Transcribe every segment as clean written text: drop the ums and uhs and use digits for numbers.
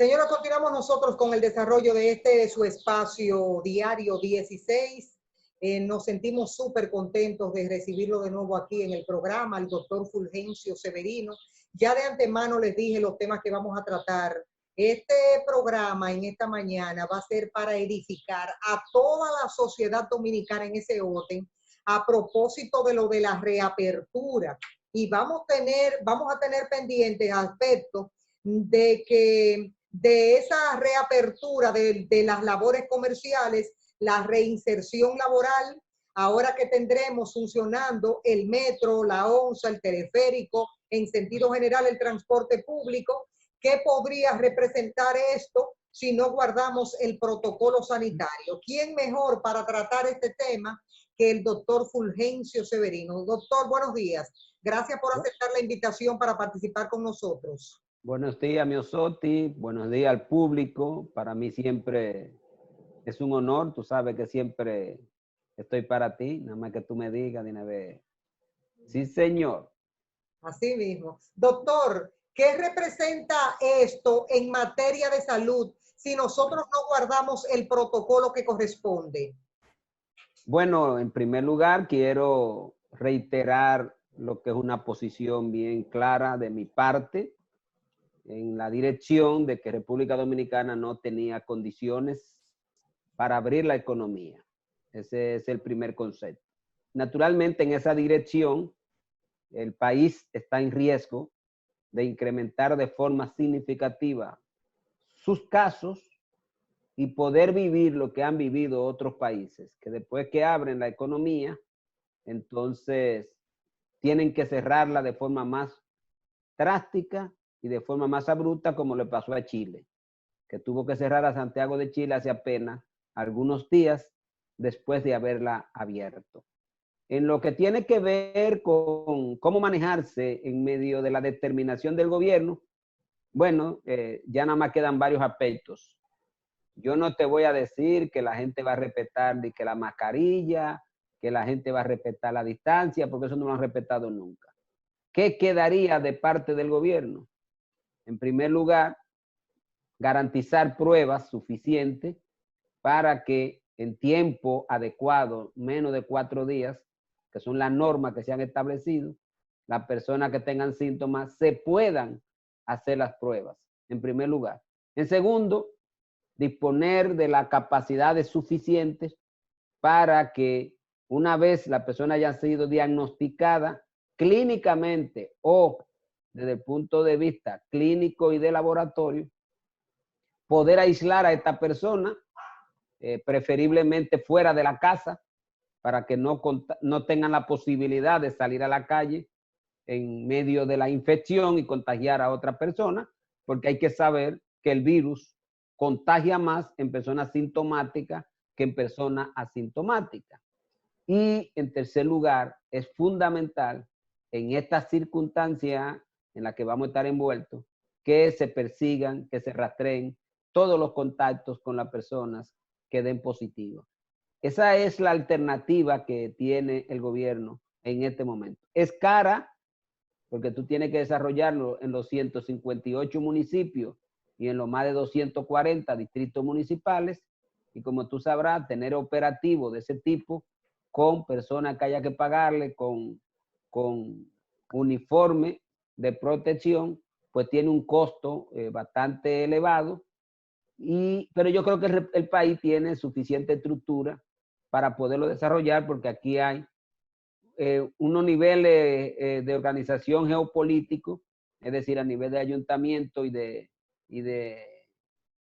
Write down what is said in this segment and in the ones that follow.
Señora, continuamos nosotros con el desarrollo de su espacio diario 16. Nos sentimos súper contentos de recibirlo de nuevo aquí en el programa, el doctor Fulgencio Severino. Ya de antemano les dije los temas que vamos a tratar. Este programa en esta mañana va a ser para edificar a toda la sociedad dominicana en ese orden a propósito de lo de la reapertura. Y vamos a tener pendientes aspectos de esa reapertura de las labores comerciales, la reinserción laboral, ahora que tendremos funcionando el metro, la onza, el teleférico, en sentido general el transporte público. ¿Qué podría representar esto si no guardamos el protocolo sanitario? ¿Quién mejor para tratar este tema que el doctor Fulgencio Severino? Doctor, buenos días. Gracias por aceptar la invitación para participar con nosotros. Buenos días, Miosotti. Buenos días al público. Para mí siempre es un honor. Tú sabes que siempre estoy para ti. Nada más que tú me digas de una vez. Sí, señor. Así mismo. Doctor, ¿qué representa esto en materia de salud si nosotros no guardamos el protocolo que corresponde? Bueno, en primer lugar, quiero reiterar lo que es una posición bien clara de mi parte en la dirección de que República Dominicana no tenía condiciones para abrir la economía. Ese es el primer concepto. Naturalmente, en esa dirección, el país está en riesgo de incrementar de forma significativa sus casos y poder vivir lo que han vivido otros países, que después que abren la economía, entonces tienen que cerrarla de forma más drástica y de forma más abrupta, como le pasó a Chile, que tuvo que cerrar a Santiago de Chile hace apenas algunos días después de haberla abierto. En lo que tiene que ver con cómo manejarse en medio de la determinación del gobierno, bueno, ya nada más quedan varios aspectos. Yo no te voy a decir que la gente va a respetar ni que la mascarilla, que la gente va a respetar la distancia, porque eso no lo han respetado nunca. ¿Qué quedaría de parte del gobierno? En primer lugar, garantizar pruebas suficientes para que en tiempo adecuado, menos de 4 días, que son las normas que se han establecido, las personas que tengan síntomas se puedan hacer las pruebas, en primer lugar. En segundo, disponer de las capacidades suficientes para que una vez la persona haya sido diagnosticada clínicamente o desde el punto de vista clínico y de laboratorio, poder aislar a esta persona, preferiblemente fuera de la casa, para que no tengan la posibilidad de salir a la calle en medio de la infección y contagiar a otra persona, porque hay que saber que el virus contagia más en personas sintomáticas que en personas asintomáticas. Y en tercer lugar, es fundamental en esta circunstancia en la que vamos a estar envueltos, que se persigan, que se rastreen todos los contactos con las personas que den positivo. Esa es la alternativa que tiene el gobierno en este momento. Es cara, porque tú tienes que desarrollarlo en los 158 municipios y en los más de 240 distritos municipales. Y como tú sabrás, tener operativos de ese tipo con personas que haya que pagarle, con uniforme de protección, pues tiene un costo bastante elevado. Pero yo creo que el país tiene suficiente estructura para poderlo desarrollar, porque aquí hay unos niveles de organización geopolítico, es decir, a nivel de ayuntamiento y de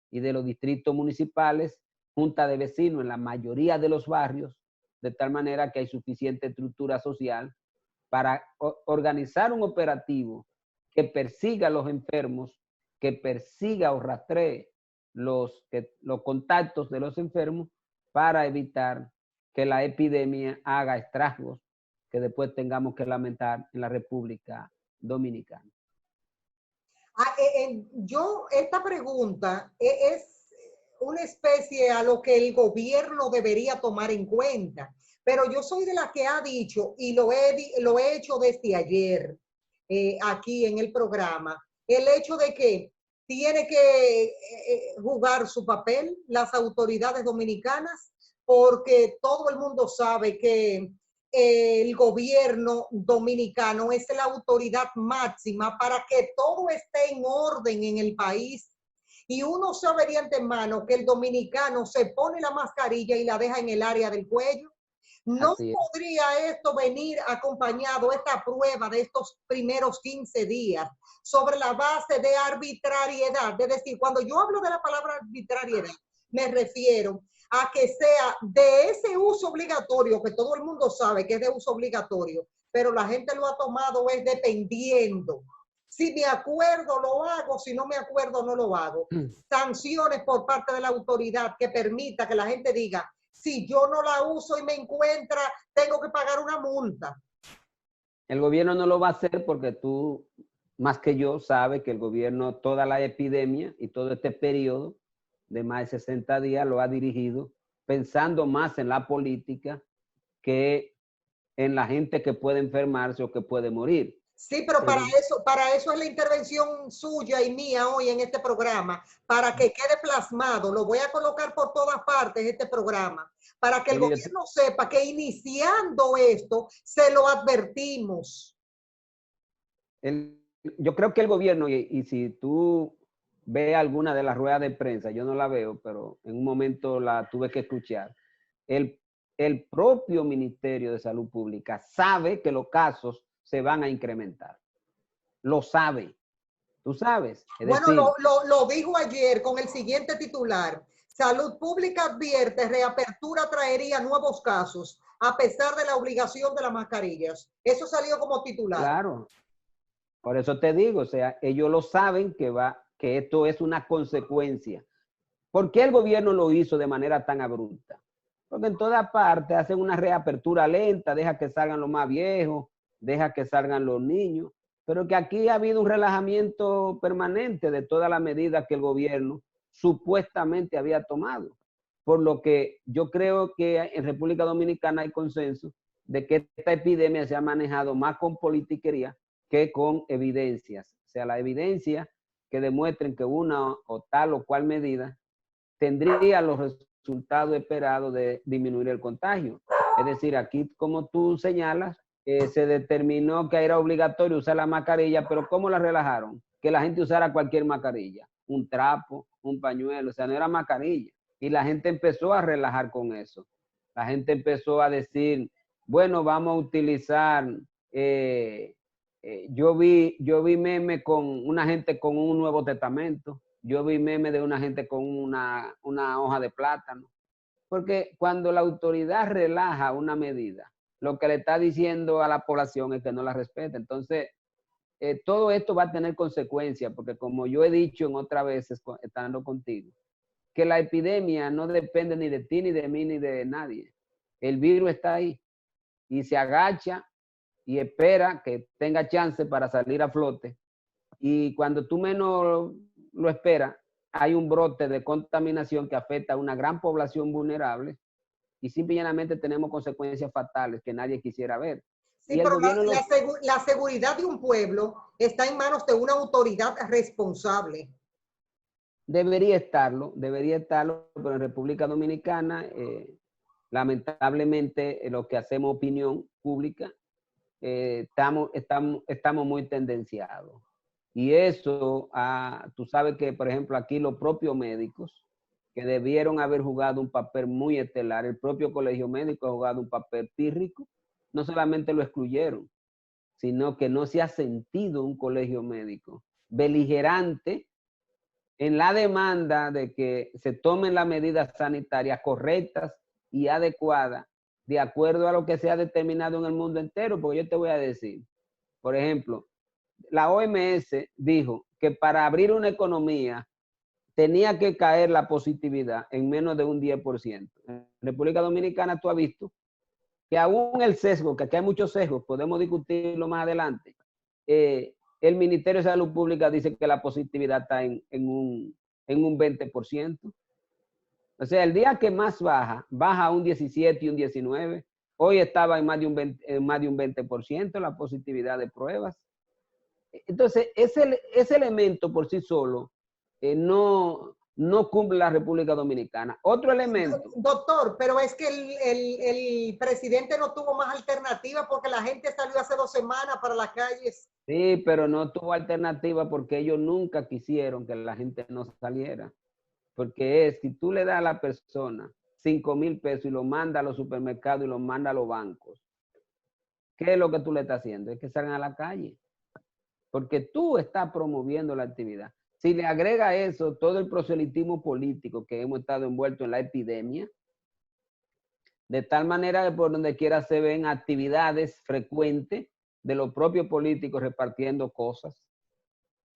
los distritos municipales, junta de vecinos en la mayoría de los barrios, de tal manera que hay suficiente estructura social para organizar un operativo que persiga a los enfermos, que persiga o rastree los contactos de los enfermos, para evitar que la epidemia haga estragos que después tengamos que lamentar en la República Dominicana. Esta pregunta es una especie a lo que el gobierno debería tomar en cuenta, pero yo soy de la que ha dicho, y lo he hecho desde ayer aquí en el programa, el hecho de que tiene que jugar su papel, las autoridades dominicanas, porque todo el mundo sabe que el gobierno dominicano es la autoridad máxima para que todo esté en orden en el país. Y uno sabe de antemano que el dominicano se pone la mascarilla y la deja en el área del cuello. ¿No Así es. podría esto venir acompañado, esta prueba de estos primeros 15 días, sobre la base de arbitrariedad? Es decir, cuando yo hablo de la palabra arbitrariedad, me refiero a que sea de ese uso obligatorio, que todo el mundo sabe que es de uso obligatorio, pero la gente lo ha tomado es dependiendo. Si me acuerdo, lo hago. Si no me acuerdo, no lo hago. Sanciones por parte de la autoridad que permita que la gente diga, si yo no la uso y me encuentra, tengo que pagar una multa. El gobierno no lo va a hacer porque tú, más que yo, sabes que el gobierno, toda la epidemia y todo este periodo de más de 60 días lo ha dirigido pensando más en la política que en la gente que puede enfermarse o que puede morir. Sí, pero para eso es la intervención suya y mía hoy en este programa, para que quede plasmado. Lo voy a colocar por todas partes este programa, para que el gobierno sepa que iniciando esto se lo advertimos. Yo creo que el gobierno, y si tú ves alguna de las ruedas de prensa, yo no la veo, pero en un momento la tuve que escuchar, el propio Ministerio de Salud Pública sabe que los casos se van a incrementar. Lo sabe. Tú sabes. Es Bueno, decir, lo dijo ayer con el siguiente titular. Salud Pública advierte, reapertura traería nuevos casos, a pesar de la obligación de las mascarillas. Eso salió como titular. claro. Por eso te digo, o sea, ellos lo saben que esto es una consecuencia. ¿Por qué el gobierno lo hizo de manera tan abrupta? Porque en toda parte hacen una reapertura lenta, deja que salgan los más viejos, deja que salgan los niños, pero que aquí ha habido un relajamiento permanente de todas las medidas que el gobierno supuestamente había tomado. Por lo que yo creo que en República Dominicana hay consenso de que esta epidemia se ha manejado más con politiquería que con evidencias. O sea, la evidencia que demuestren que una o tal o cual medida tendría los resultados esperados de disminuir el contagio. Es decir, aquí, como tú señalas, se determinó que era obligatorio usar la mascarilla, pero ¿cómo la relajaron? Que la gente usara cualquier mascarilla, un trapo, un pañuelo, o sea, no era mascarilla. Y la gente empezó a relajar con eso. La gente empezó a decir, bueno, vamos a utilizar, yo vi meme con una gente con un Nuevo Testamento, yo vi meme de una gente con una hoja de plátano. Porque cuando la autoridad relaja una medida, lo que le está diciendo a la población es que no la respeta. Entonces, todo esto va a tener consecuencias, porque como yo he dicho en otras veces estando contigo, que la epidemia no depende ni de ti, ni de mí, ni de nadie. El virus está ahí y se agacha y espera que tenga chance para salir a flote. Y cuando tú menos lo esperas, hay un brote de contaminación que afecta a una gran población vulnerable y simple y llanamente tenemos consecuencias fatales que nadie quisiera ver. Sí, Y el pero gobierno la seguridad de un pueblo está en manos de una autoridad responsable. debería estarlo, pero en República Dominicana, lamentablemente, lo que hacemos opinión pública, estamos muy tendenciados. Y eso, tú sabes que, por ejemplo, aquí los propios médicos, que debieron haber jugado un papel muy estelar, el propio colegio médico ha jugado un papel pírrico, no solamente lo excluyeron, sino que no se ha sentido un colegio médico beligerante en la demanda de que se tomen las medidas sanitarias correctas y adecuadas de acuerdo a lo que se ha determinado en el mundo entero, porque yo te voy a decir, por ejemplo, la OMS dijo que para abrir una economía tenía que caer la positividad en menos de un 10%. En República Dominicana tú has visto que aún el sesgo, que aquí hay muchos sesgos, podemos discutirlo más adelante, el Ministerio de Salud Pública dice que la positividad está en un 20%. O sea, el día que más baja a un 17 y un 19. Hoy estaba en más de un 20% la positividad de pruebas. Entonces, ese elemento por sí solo no cumple la República Dominicana. Otro elemento. Doctor, pero es que el presidente no tuvo más alternativa porque la gente salió hace 2 semanas para las calles. Sí, pero no tuvo alternativa porque ellos nunca quisieron que la gente no saliera. Porque si tú le das a la persona 5,000 pesos y lo manda a los supermercados y lo manda a los bancos, ¿qué es lo que tú le estás haciendo? Es que salgan a la calle. Porque tú estás promoviendo la actividad. Si le agrega eso todo el proselitismo político que hemos estado envueltos en la epidemia, de tal manera que por donde quiera se ven actividades frecuentes de los propios políticos repartiendo cosas.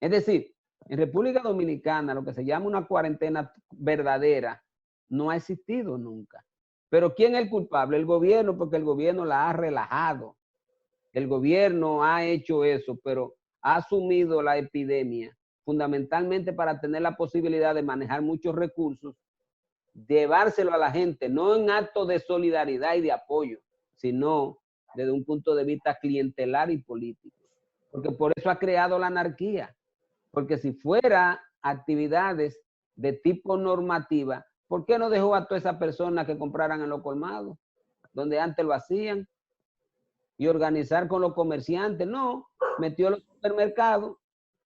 Es decir, en República Dominicana lo que se llama una cuarentena verdadera no ha existido nunca. Pero ¿quién es el culpable? El gobierno, porque el gobierno la ha relajado. El gobierno ha hecho eso, pero ha asumido la epidemia fundamentalmente para tener la posibilidad de manejar muchos recursos, llevárselo a la gente, no en actos de solidaridad y de apoyo, sino desde un punto de vista clientelar y político. Porque por eso ha creado la anarquía. Porque si fuera actividades de tipo normativa, ¿por qué no dejó a todas esas personas que compraran en los colmados, donde antes lo hacían? Y organizar con los comerciantes, no, metió los supermercados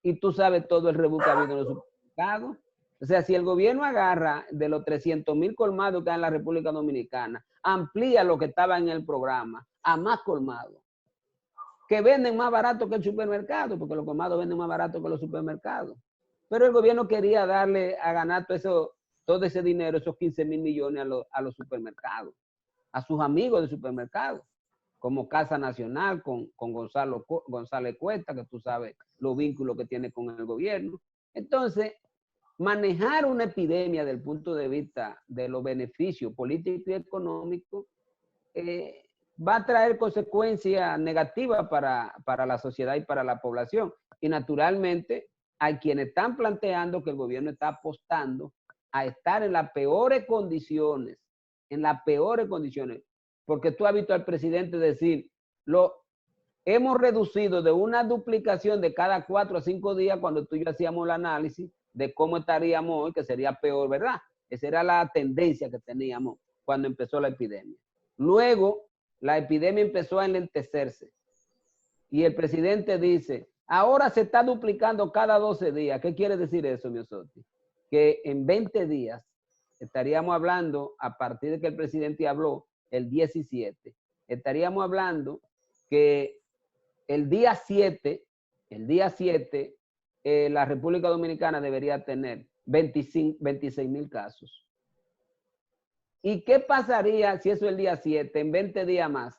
y tú sabes todo el rebú que ha habido en los supermercados. O sea, si el gobierno agarra de los 300,000 colmados que hay en la República Dominicana, amplía lo que estaba en el programa a más colmados, que venden más barato que el supermercado, porque los colmados venden más barato que los supermercados. Pero el gobierno quería darle a ganar todo ese dinero, esos 15,000 millones a los supermercados, a sus amigos de supermercados, como Casa Nacional, con González Cuesta, que tú sabes los vínculos que tiene con el gobierno. Entonces, manejar una epidemia desde el punto de vista de los beneficios políticos y económicos va a traer consecuencias negativas para la sociedad y para la población. Y naturalmente hay quienes están planteando que el gobierno está apostando a estar en las peores condiciones, porque tú has visto al presidente decir, hemos reducido de una duplicación de cada 4 a 5 días cuando tú y yo hacíamos el análisis de cómo estaríamos hoy, que sería peor, ¿verdad? Esa era la tendencia que teníamos cuando empezó la epidemia. Luego, la epidemia empezó a enlentecerse y el presidente dice, ahora se está duplicando cada 12 días. ¿Qué quiere decir eso, Miosotti? Que en 20 días estaríamos hablando, a partir de que el presidente habló, el 17, estaríamos hablando que el día 7, la República Dominicana debería tener 26,000 casos. ¿Y qué pasaría si eso el día 7, en 20 días más,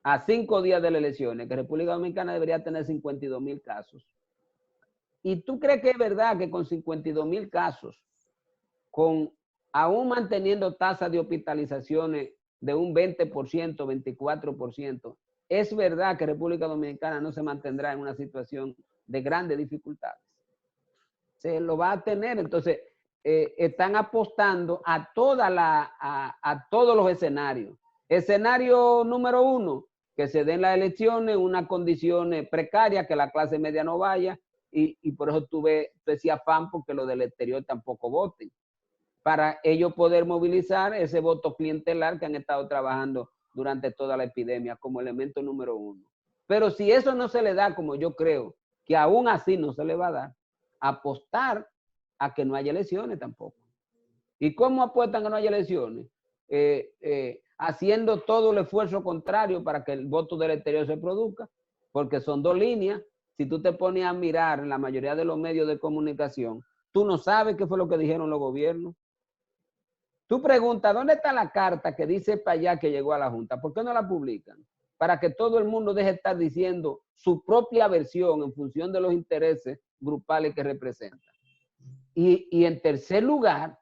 a 5 días de las elecciones, que República Dominicana debería tener 52,000 casos? ¿Y tú crees que es verdad que con 52,000 casos, aún manteniendo tasas de hospitalizaciones de un 20%, 24%, es verdad que República Dominicana no se mantendrá en una situación de grandes dificultades? Se lo va a tener. Entonces, están apostando a todos los escenarios. Escenario número 1, que se den las elecciones, unas condiciones precarias, que la clase media no vaya, y por eso tú decías afán porque los del exterior tampoco voten, para ellos poder movilizar ese voto clientelar que han estado trabajando durante toda la epidemia como elemento número 1. Pero si eso no se le da, como yo creo que aún así no se le va a dar, apostar a que no haya elecciones tampoco. ¿Y cómo apuestan a que no haya elecciones? Haciendo todo el esfuerzo contrario para que el voto del exterior se produzca, porque son 2 líneas. Si tú te pones a mirar en la mayoría de los medios de comunicación, tú no sabes qué fue lo que dijeron los gobiernos. Tú preguntas, ¿dónde está la carta que dice para allá que llegó a la Junta? ¿Por qué no la publican? Para que todo el mundo deje de estar diciendo su propia versión en función de los intereses grupales que representa. Y en tercer lugar,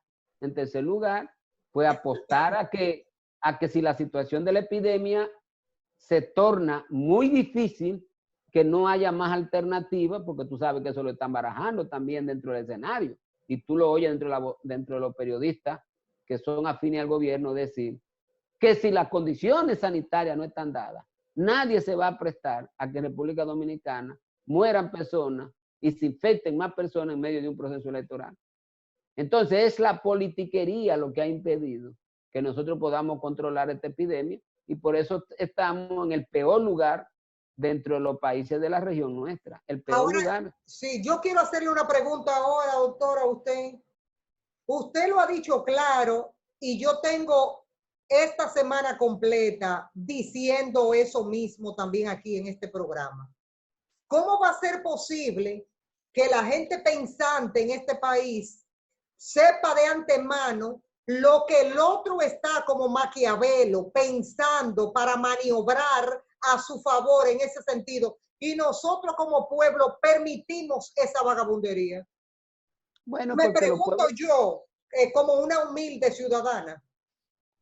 pues apostar a que si la situación de la epidemia se torna muy difícil, que no haya más alternativas, porque tú sabes que eso lo están barajando también dentro del escenario. Y tú lo oyes dentro de los periodistas que son afines al gobierno decir que si las condiciones sanitarias no están dadas, nadie se va a prestar a que en República Dominicana mueran personas y se infecten más personas en medio de un proceso electoral. Entonces es la politiquería lo que ha impedido que nosotros podamos controlar esta epidemia y por eso estamos en el peor lugar dentro de los países de la región nuestra. El peor Ahora, lugar. sí, yo quiero hacerle una pregunta ahora, doctora, a usted. Usted lo ha dicho claro y yo tengo esta semana completa diciendo eso mismo también aquí en este programa. ¿Cómo va a ser posible que la gente pensante en este país sepa de antemano lo que el otro está como Maquiavelo pensando para maniobrar a su favor en ese sentido? Y nosotros como pueblo permitimos esa vagabundería. Bueno, Me porque los pregunto pueblos, yo, como una humilde ciudadana.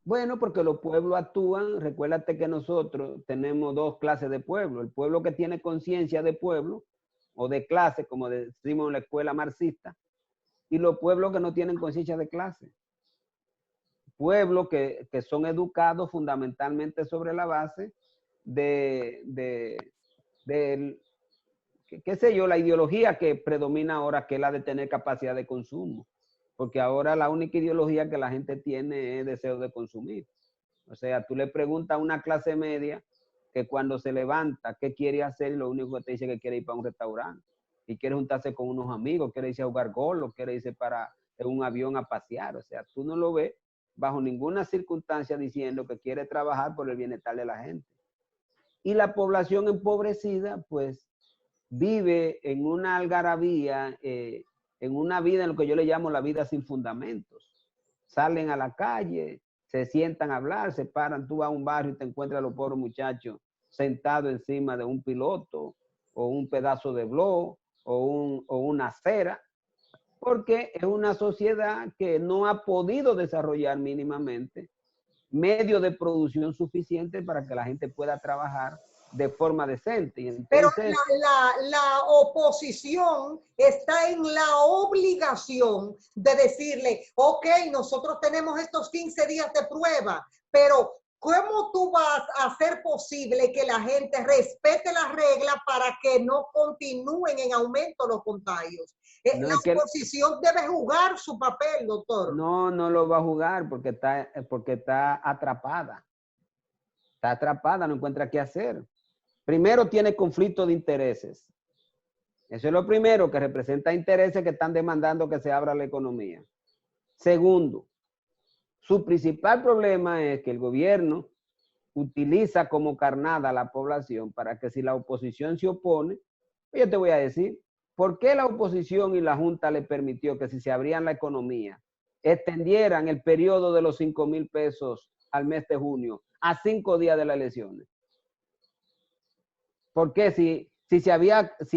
bueno, porque los pueblos actúan. Recuérdate que nosotros tenemos dos clases de pueblo. El pueblo que tiene conciencia de pueblo o de clase, como decimos en la escuela marxista, y los pueblos que no tienen conciencia de clase. Pueblos que son educados fundamentalmente sobre la base de qué sé yo, la ideología que predomina ahora, que es la de tener capacidad de consumo. Porque ahora la única ideología que la gente tiene es deseo de consumir. O sea, tú le preguntas a una clase media que cuando se levanta, ¿qué quiere hacer? Y lo único que te dice es que quiere ir para un restaurante. Y quiere juntarse con unos amigos, quiere irse a jugar golf, quiere irse para en un avión a pasear. O sea, tú no lo ves bajo ninguna circunstancia diciendo que quiere trabajar por el bienestar de la gente. Y la población empobrecida, pues, vive en una algarabía, en una vida en lo que yo le llamo la vida sin fundamentos. Salen a la calle, se sientan a hablar, se paran, tú vas a un barrio y te encuentras a los pobres muchachos sentados encima de un piloto o un pedazo de blog o una acera, porque es una sociedad que no ha podido desarrollar mínimamente medios de producción suficientes para que la gente pueda trabajar de forma decente. Y Pero entonces, la oposición está en la obligación de decirle, ok, nosotros tenemos estos 15 días de prueba, pero ¿cómo tú vas a hacer posible que la gente respete las reglas para que no continúen en aumento los contagios? no La es que oposición debe jugar su papel, doctor. no lo va a jugar porque está atrapada. Está atrapada, no encuentra qué hacer. Primero tiene conflicto de intereses. Eso es lo primero, que representa intereses que están demandando que se abra la economía. Segundo, su principal problema es que el gobierno utiliza como carnada a la población para que si la oposición se opone, yo te voy a decir, ¿por qué la oposición y la Junta le permitió que si se abrían la economía, extendieran el periodo de los 5,000 pesos al mes de junio a 5 días de las elecciones? ¿Por qué si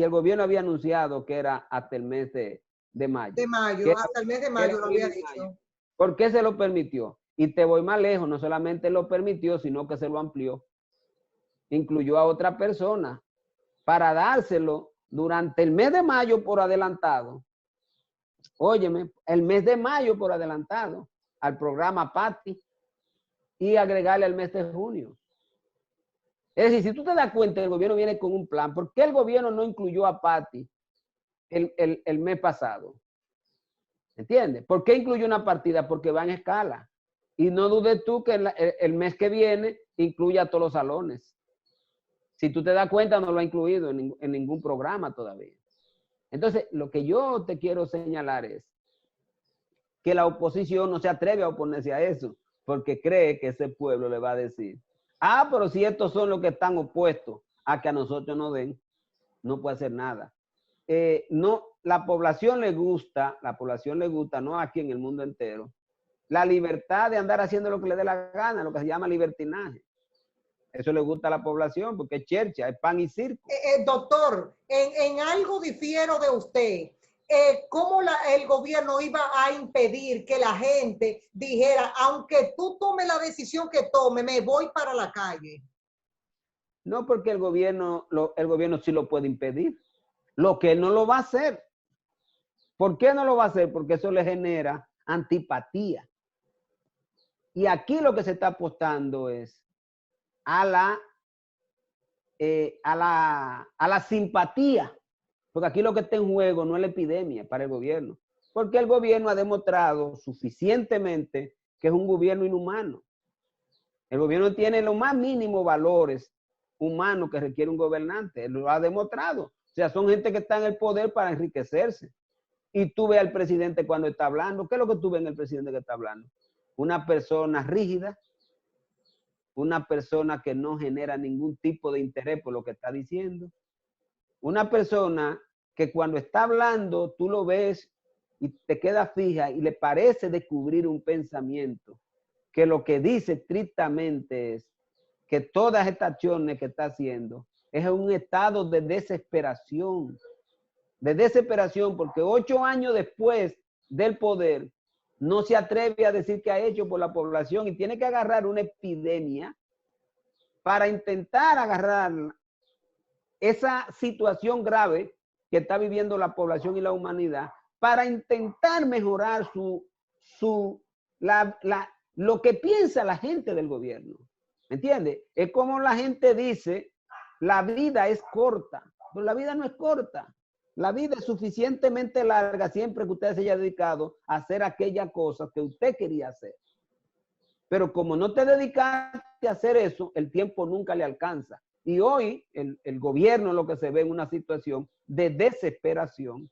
el gobierno había anunciado que era hasta el mes de mayo? De mayo, Que hasta el mes de era mayo lo abril había y mayo. dicho. ¿Por qué se lo permitió? Y te voy más lejos, no solamente lo permitió, sino que se lo amplió. Incluyó a otra persona para dárselo durante el mes de mayo por adelantado. Óyeme, el mes de mayo por adelantado al programa PATI y agregarle al mes de junio. Es decir, si tú te das cuenta, el gobierno viene con un plan. ¿Por qué el gobierno no incluyó a PATI el mes pasado? ¿Entiendes? ¿Por qué incluyó una partida? Porque va en escala. Y no dudes tú que el mes que viene incluya a todos los salones. Si tú te das cuenta, no lo ha incluido en ningún programa todavía. Entonces, lo que yo te quiero señalar es que la oposición no se atreve a oponerse a eso, porque cree que ese pueblo le va a decir, ah, pero si estos son los que están opuestos a que a nosotros nos den, no puede hacer nada. No, la población le gusta, no aquí en el mundo entero, la libertad de andar haciendo lo que le dé la gana, lo que se llama libertinaje. Eso le gusta a la población porque es chercha, es pan y circo. Doctor, en algo difiero de usted. ¿Cómo el gobierno iba a impedir que la gente dijera, aunque tú tomes la decisión que tome, me voy para la calle? No, porque el gobierno sí lo puede impedir. Lo que él no lo va a hacer. ¿Por qué no lo va a hacer? Porque eso le genera antipatía. Y aquí lo que se está apostando es a la simpatía. Porque aquí lo que está en juego no es la epidemia para el gobierno. porque el gobierno ha demostrado suficientemente que es un gobierno inhumano. El gobierno tiene los más mínimos valores humanos que requiere un gobernante. Él lo ha demostrado. O sea, son gente que está en el poder para enriquecerse. Y tú ves al presidente cuando está hablando. ¿Qué es lo que tú ves en el presidente que está hablando? Una persona rígida, una persona que no genera ningún tipo de interés por lo que está diciendo. Una persona que cuando está hablando, tú lo ves y te queda fija y le parece descubrir un pensamiento que lo que dice estrictamente es que todas estas acciones que está haciendo es un estado de desesperación porque 8 años después del poder no se atreve a decir qué ha hecho por la población y tiene que agarrar una epidemia para intentar agarrar esa situación grave que está viviendo la población y la humanidad para intentar mejorar lo que piensa la gente del gobierno. ¿Me entiendes? Es como la gente dice, la vida es corta, pero la vida no es corta. La vida es suficientemente larga siempre que usted se haya dedicado a hacer aquellas cosas que usted quería hacer. Pero como no te dedicaste a hacer eso, el tiempo nunca le alcanza. Y hoy el gobierno lo que se ve en una situación de desesperación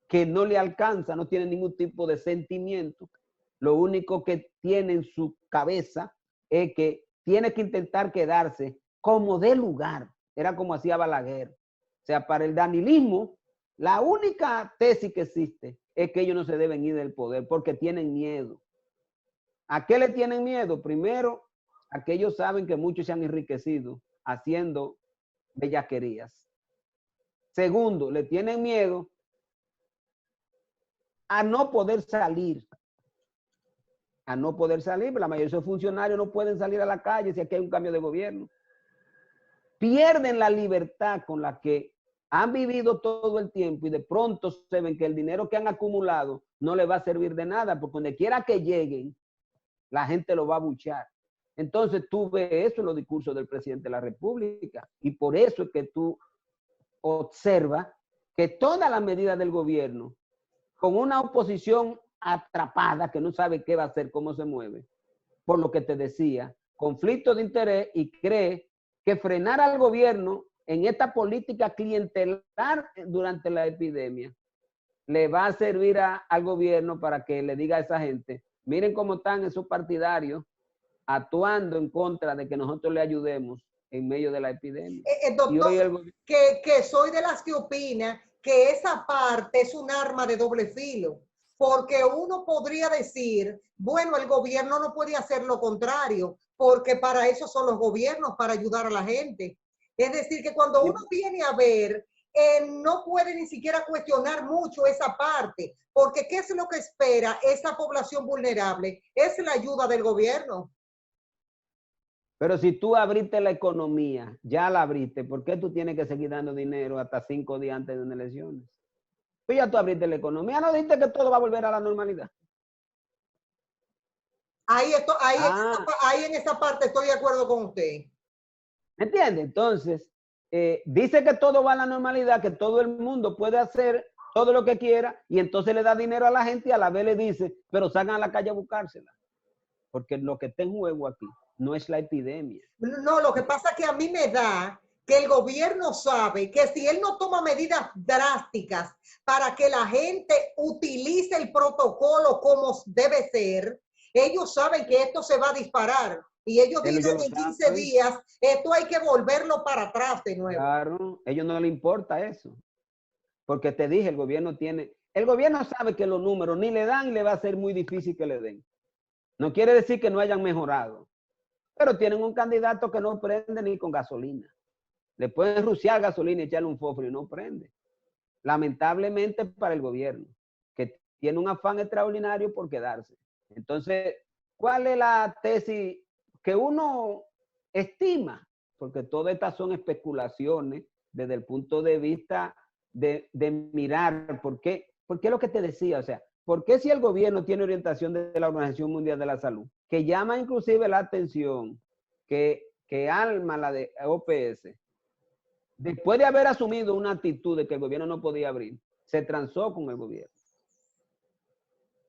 que no le alcanza, no tiene ningún tipo de sentimiento. Lo único que tiene en su cabeza es que tiene que intentar quedarse como de lugar. Era como hacía Balaguer. O sea, para el danilismo, la única tesis que existe es que ellos no se deben ir del poder porque tienen miedo. ¿A qué le tienen miedo? Primero, a que ellos saben que muchos se han enriquecido haciendo bellaquerías. Segundo, le tienen miedo a no poder salir. A no poder salir, la mayoría de esos funcionarios no pueden salir a la calle si aquí hay un cambio de gobierno. Pierden la libertad con la que han vivido todo el tiempo y de pronto se ven que el dinero que han acumulado no les va a servir de nada, porque donde quiera que lleguen, la gente lo va a abuchear. Entonces tú ves eso en los discursos del presidente de la República y por eso es que tú observas que todas las medidas del gobierno, con una oposición atrapada que no sabe qué va a hacer, cómo se mueve, por lo que te decía, conflicto de interés y cree que frenar al gobierno en esta política clientelar durante la epidemia le va a servir al gobierno para que le diga a esa gente, miren cómo están esos partidarios actuando en contra de que nosotros le ayudemos en medio de la epidemia. Doctor, que soy de las que opina que esa parte es un arma de doble filo, porque uno podría decir, bueno, el gobierno no puede hacer lo contrario, porque para eso son los gobiernos, para ayudar a la gente. Es decir, que cuando uno viene a ver, no puede ni siquiera cuestionar mucho esa parte, porque ¿qué es lo que espera esa población vulnerable? Es la ayuda del gobierno. Pero si tú abriste la economía, ya la abriste, ¿por qué tú tienes que seguir dando dinero hasta 5 días antes de unas elecciones? Pues ya tú abriste la economía, no dijiste que todo va a volver a la normalidad. Ahí en esa parte estoy de acuerdo con usted. ¿Me entiende? Entonces, dice que todo va a la normalidad, que todo el mundo puede hacer todo lo que quiera y entonces le da dinero a la gente y a la vez le dice, pero salgan a la calle a buscársela. Porque lo que está en juego aquí no es la epidemia. No, lo que pasa es que a mí me da que el gobierno sabe que si él no toma medidas drásticas para que la gente utilice el protocolo como debe ser, ellos saben que esto se va a disparar. Y ellos dicen en 15 días, esto hay que volverlo para atrás de nuevo. Claro, a ellos no les importa eso. Porque te dije, el gobierno sabe que los números ni le dan y le va a ser muy difícil que le den. No quiere decir que no hayan mejorado, pero tienen un candidato que no prende ni con gasolina. Le pueden rociar gasolina y echarle un fósforo y no prende. Lamentablemente para el gobierno, que tiene un afán extraordinario por quedarse. Entonces, ¿cuál es la tesis que uno estima? Porque todas estas son especulaciones desde el punto de vista de mirar por qué es lo que te decía, o sea, ¿por qué si el gobierno tiene orientación de la Organización Mundial de la Salud, que llama inclusive la atención, que alma la de OPS, después de haber asumido una actitud de que el gobierno no podía abrir, se transó con el gobierno?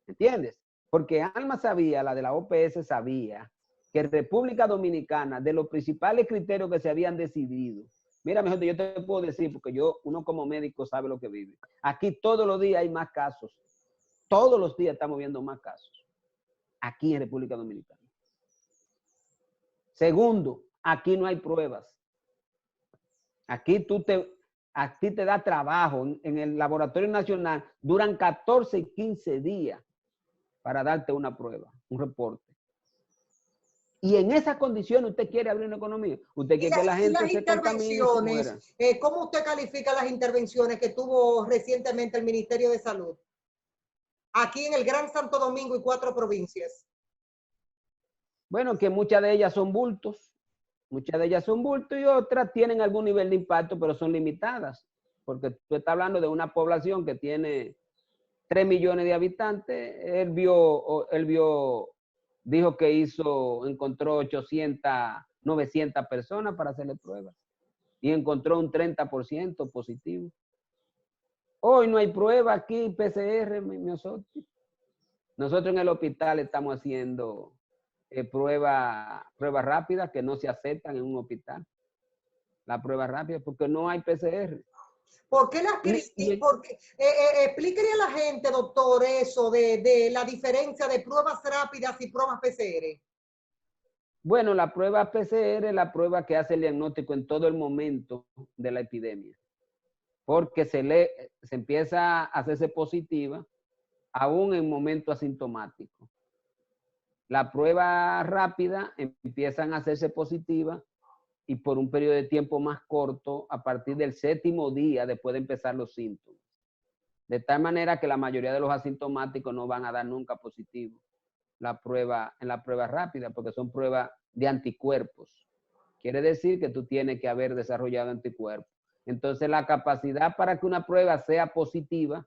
¿Entiendes? Porque Alma sabía, la de la OPS sabía, que en República Dominicana, de los principales criterios que se habían decidido, mira, mejor yo te puedo decir, porque uno como médico sabe lo que vive. Aquí todos los días hay más casos. Todos los días estamos viendo más casos. Aquí en República Dominicana. Segundo, aquí no hay pruebas. Aquí a ti te da trabajo. En el laboratorio nacional duran 14 y 15 días para darte una prueba, un reporte. Y en esas condiciones usted quiere abrir una economía. Usted quiere que la gente se contamine y se muera. ¿Cómo usted califica las intervenciones que tuvo recientemente el Ministerio de Salud? Aquí en el Gran Santo Domingo y 4 provincias. Bueno, que muchas de ellas son bultos. Muchas de ellas son bultos y otras tienen algún nivel de impacto, pero son limitadas. Porque tú estás hablando de una población que tiene 3 millones de habitantes. Él dijo que encontró 800, 900 personas para hacerle pruebas. Y encontró un 30% positivo. Hoy no hay prueba aquí, PCR, nosotros en el hospital estamos haciendo pruebas rápidas que no se aceptan en un hospital. La prueba rápida, porque no hay PCR. ¿Por qué las critican? Explíquele a la gente, doctor, eso de la diferencia de pruebas rápidas y pruebas PCR. Bueno, la prueba PCR es la prueba que hace el diagnóstico en todo el momento de la epidemia. Porque se empieza a hacerse positiva aún en momento asintomático. La prueba rápida empiezan a hacerse positiva y por un periodo de tiempo más corto, a partir del 7º día después de empezar los síntomas. De tal manera que la mayoría de los asintomáticos no van a dar nunca positivo en la prueba rápida, porque son pruebas de anticuerpos. Quiere decir que tú tienes que haber desarrollado anticuerpos. Entonces la capacidad para que una prueba sea positiva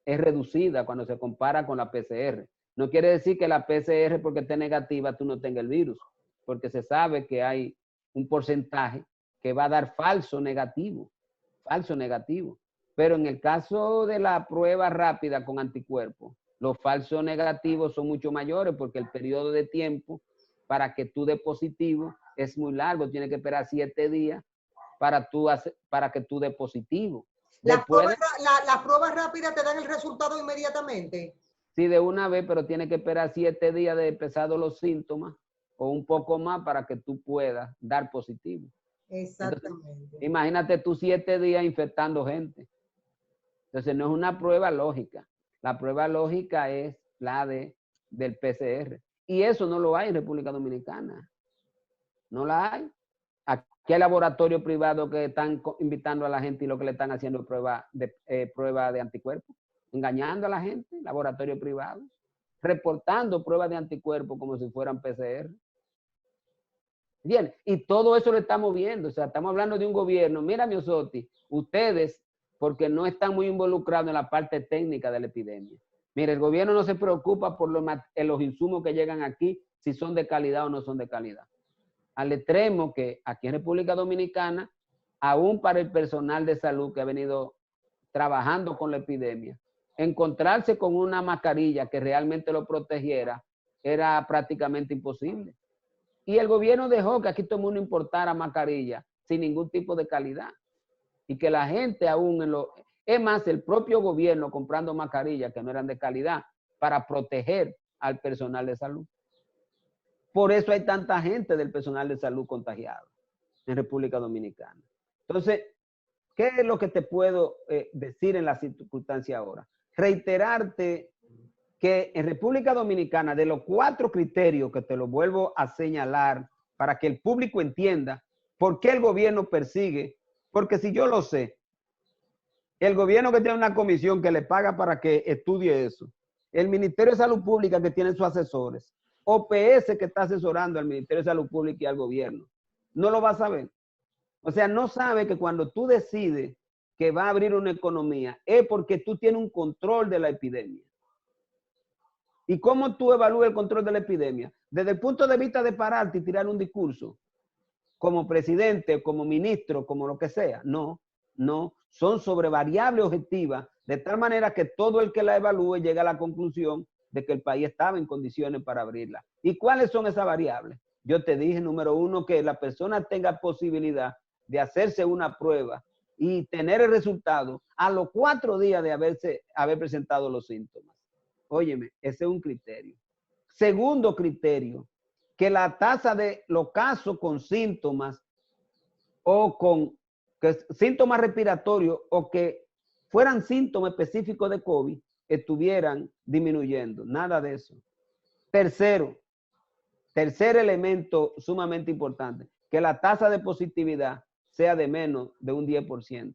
es reducida cuando se compara con la PCR. No quiere decir que la PCR, porque esté negativa, tú no tengas el virus, porque se sabe que hay un porcentaje que va a dar falso negativo. Pero en el caso de la prueba rápida con anticuerpos, los falsos negativos son mucho mayores porque el periodo de tiempo para que tú des positivo es muy largo. Tienes que esperar 7 días para que tú des positivo. ¿Las pruebas rápidas te dan el resultado inmediatamente? Sí, de una vez, pero tienes que esperar 7 días de empezados los síntomas o un poco más para que tú puedas dar positivo. Exactamente. Entonces, imagínate tú 7 días infectando gente. Entonces no es una prueba lógica. La prueba lógica es la del PCR. Y eso no lo hay en República Dominicana. No la hay. Aquí hay laboratorios privados que están invitando a la gente y lo que le están haciendo prueba de anticuerpos. Engañando a la gente, laboratorios privados. Reportando pruebas de anticuerpos como si fueran PCR. Bien, y todo eso lo estamos viendo. O sea, estamos hablando de un gobierno. Mira, Miosotti, ustedes, porque no están muy involucrados en la parte técnica de la epidemia. Mire, el gobierno no se preocupa por los insumos que llegan aquí, si son de calidad o no son de calidad. Al extremo que aquí en República Dominicana, aún para el personal de salud que ha venido trabajando con la epidemia, encontrarse con una mascarilla que realmente lo protegiera era prácticamente imposible. Y el gobierno dejó que aquí todo el mundo importara mascarilla sin ningún tipo de calidad. Y que la gente aún es más, el propio gobierno comprando mascarillas que no eran de calidad para proteger al personal de salud. Por eso hay tanta gente del personal de salud contagiada en República Dominicana. Entonces, ¿qué es lo que te puedo decir en la circunstancia ahora? Reiterarte que en República Dominicana, de los 4 criterios que te lo vuelvo a señalar para que el público entienda por qué el gobierno persigue, porque si yo lo sé, el gobierno que tiene una comisión que le paga para que estudie eso, el Ministerio de Salud Pública que tiene sus asesores, OPS que está asesorando al Ministerio de Salud Pública y al gobierno, no lo va a saber. O sea, no sabe que cuando tú decides que va a abrir una economía es porque tú tienes un control de la epidemia. ¿Y cómo tú evalúas el control de la epidemia? Desde el punto de vista de pararte y tirar un discurso como presidente, como ministro, como lo que sea. No. No, son sobre variable objetiva, de tal manera que todo el que la evalúe llega a la conclusión de que el país estaba en condiciones para abrirla. ¿Y cuáles son esas variables? Yo te dije, número uno, que la persona tenga posibilidad de hacerse una prueba y tener el resultado a los 4 días de haber presentado los síntomas. Óyeme, ese es un criterio. Segundo criterio, que la tasa de los casos con síntomas o con síntomas respiratorios o que fueran síntomas específicos de COVID estuvieran disminuyendo. Nada de eso. Tercer elemento sumamente importante, que la tasa de positividad sea de menos de un 10%.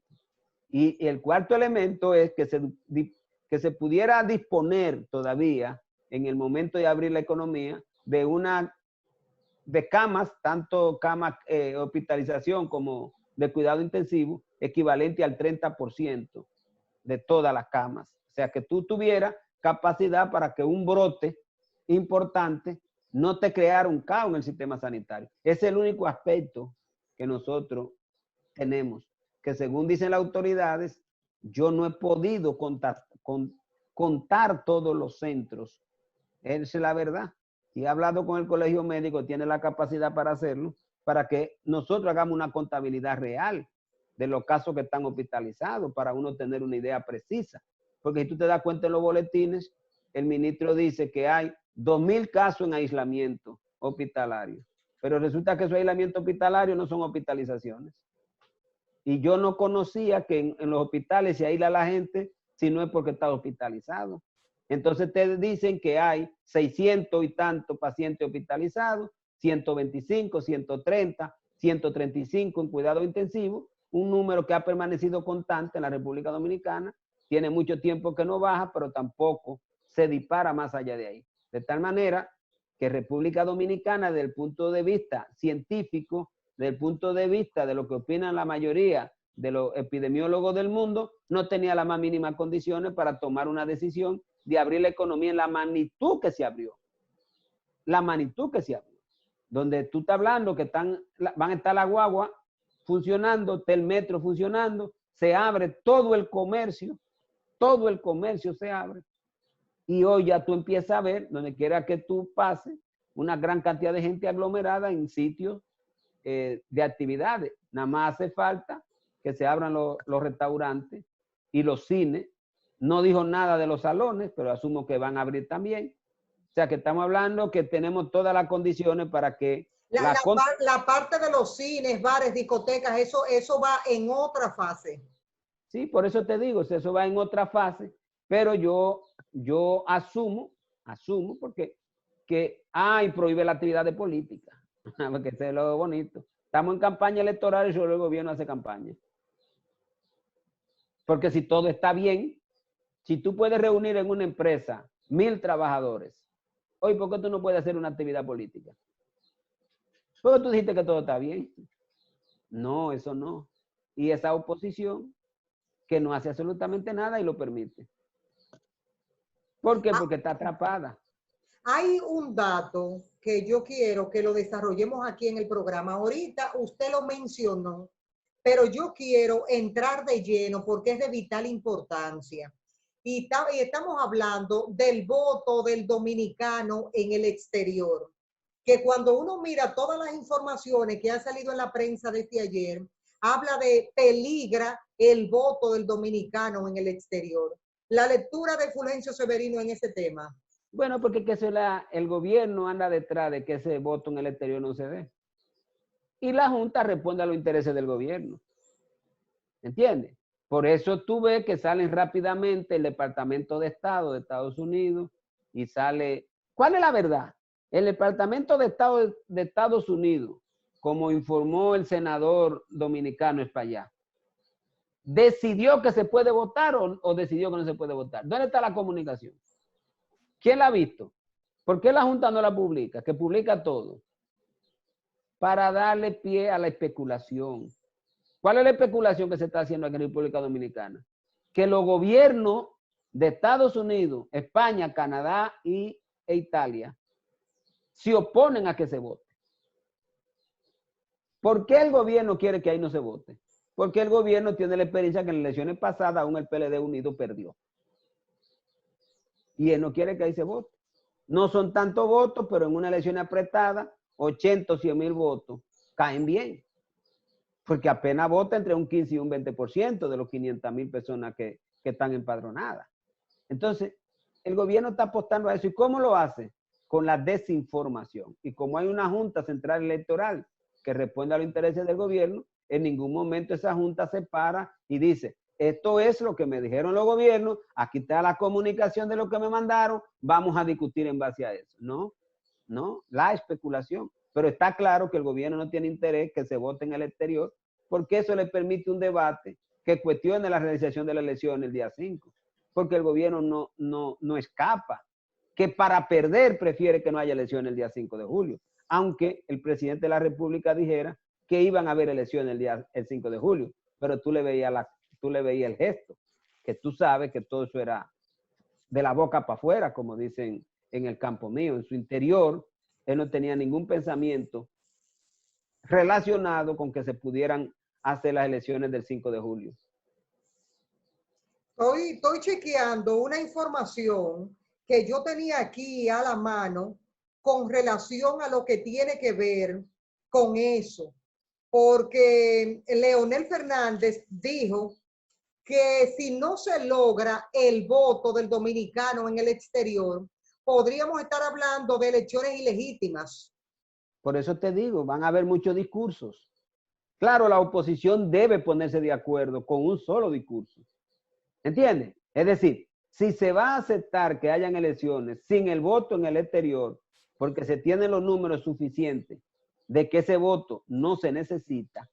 Y el cuarto elemento es que se pudiera disponer todavía en el momento de abrir la economía de camas, tanto camas hospitalización como de cuidado intensivo, equivalente al 30% de todas las camas. O sea, que tú tuvieras capacidad para que un brote importante no te creara un caos en el sistema sanitario. Ese es el único aspecto que nosotros tenemos, que según dicen las autoridades, yo no he podido contar todos los centros. Esa es la verdad. Y he hablado con el colegio médico, tiene la capacidad para hacerlo, para que nosotros hagamos una contabilidad real de los casos que están hospitalizados, para uno tener una idea precisa. Porque si tú te das cuenta en los boletines, el ministro dice que hay 2.000 casos en aislamiento hospitalario. Pero resulta que esos aislamientos hospitalarios no son hospitalizaciones. Y yo no conocía que en los hospitales se aísla a la gente si no es porque está hospitalizado. Entonces te dicen que hay 600 y tantos pacientes hospitalizados, 125, 130, 135 en cuidado intensivo, un número que ha permanecido constante en la República Dominicana, tiene mucho tiempo que no baja, pero tampoco se dispara más allá de ahí. De tal manera que República Dominicana, desde el punto de vista científico, desde el punto de vista de lo que opinan la mayoría de los epidemiólogos del mundo, no tenía las más mínimas condiciones para tomar una decisión de abrir la economía en la magnitud que se abrió. La magnitud que se abrió. Donde tú estás hablando que van a estar la guagua funcionando, está el metro funcionando, se abre todo el comercio se abre. Y hoy ya tú empiezas a ver, donde quiera que tú pases, una gran cantidad de gente aglomerada en sitios de actividades. Nada más hace falta que se abran los restaurantes y los cines. No dijo nada de los salones, pero asumo que van a abrir también. O sea que estamos hablando que tenemos todas las condiciones para que... La parte de los cines, bares, discotecas, eso va en otra fase. Sí, por eso te digo, eso va en otra fase, pero yo asumo porque prohíbe la actividad de política, porque eso es lo bonito. Estamos en campaña electoral y solo el gobierno hace campaña. Porque si todo está bien, si tú puedes reunir en una empresa 1.000 trabajadores, hoy, ¿por qué tú no puedes hacer una actividad política? Porque tú dijiste que todo está bien. No, eso no. Y esa oposición que no hace absolutamente nada y lo permite. ¿Por qué? Porque está atrapada. Hay un dato que yo quiero que lo desarrollemos aquí en el programa. Ahorita usted lo mencionó, pero yo quiero entrar de lleno porque es de vital importancia. Y estamos hablando del voto del dominicano en el exterior, que cuando uno mira todas las informaciones que han salido en la prensa desde ayer, habla de peligra el voto del dominicano en el exterior. La lectura de Fulgencio Severino en ese tema. Bueno, porque el gobierno anda detrás de que ese voto en el exterior no se dé. Y la Junta responde a los intereses del gobierno. ¿Entiendes? Por eso tú ves que salen rápidamente el Departamento de Estado de Estados Unidos y sale... ¿Cuál es la verdad? El Departamento de Estado de Estados Unidos, como informó el senador dominicano Espaillá, ¿decidió que se puede votar o decidió que no se puede votar? ¿Dónde está la comunicación? ¿Quién la ha visto? ¿Por qué la Junta no la publica? Que publica todo. Para darle pie a la especulación. ¿Cuál es la especulación que se está haciendo aquí en República Dominicana? Que los gobiernos de Estados Unidos, España, Canadá e Italia se oponen a que se vote. ¿Por qué el gobierno quiere que ahí no se vote? porque el gobierno tiene la experiencia que en las elecciones pasadas aún el PLD Unido perdió. Y él no quiere que ahí se vote. No son tantos votos, pero en una elección apretada, 80 o 100 mil votos caen bien. Porque apenas vota entre un 15 y un 20% de los 500,000 personas que están empadronadas. Entonces, el gobierno está apostando a eso. ¿Y cómo lo hace? Con la desinformación. Y como hay una Junta Central Electoral que responde a los intereses del gobierno, en ningún momento esa Junta se para y dice, esto es lo que me dijeron los gobiernos, aquí está la comunicación de lo que me mandaron, vamos a discutir en base a eso. No, no, la especulación. Pero está claro que el gobierno no tiene interés que se vote en el exterior, porque eso le permite un debate que cuestione la realización de la elección el día 5. Porque el gobierno no escapa, que para perder prefiere que no haya elecciones el día 5 de julio, aunque el presidente de la República dijera que iban a haber elecciones el 5 de julio, pero tú le veías el gesto, que tú sabes que todo eso era de la boca para afuera, como dicen en el campo mío. En su interior, él no tenía ningún pensamiento relacionado con que se pudieran hacer las elecciones del 5 de julio. Estoy chequeando una información que yo tenía aquí a la mano con relación a lo que tiene que ver con eso, porque Leonel Fernández dijo que si no se logra el voto del dominicano en el exterior, podríamos estar hablando de elecciones ilegítimas. Por eso te digo, van a haber muchos discursos. Claro, la oposición debe ponerse de acuerdo con un solo discurso. ¿Entiendes? Es decir, si se va a aceptar que hayan elecciones sin el voto en el exterior, porque se tienen los números suficientes de que ese voto no se necesita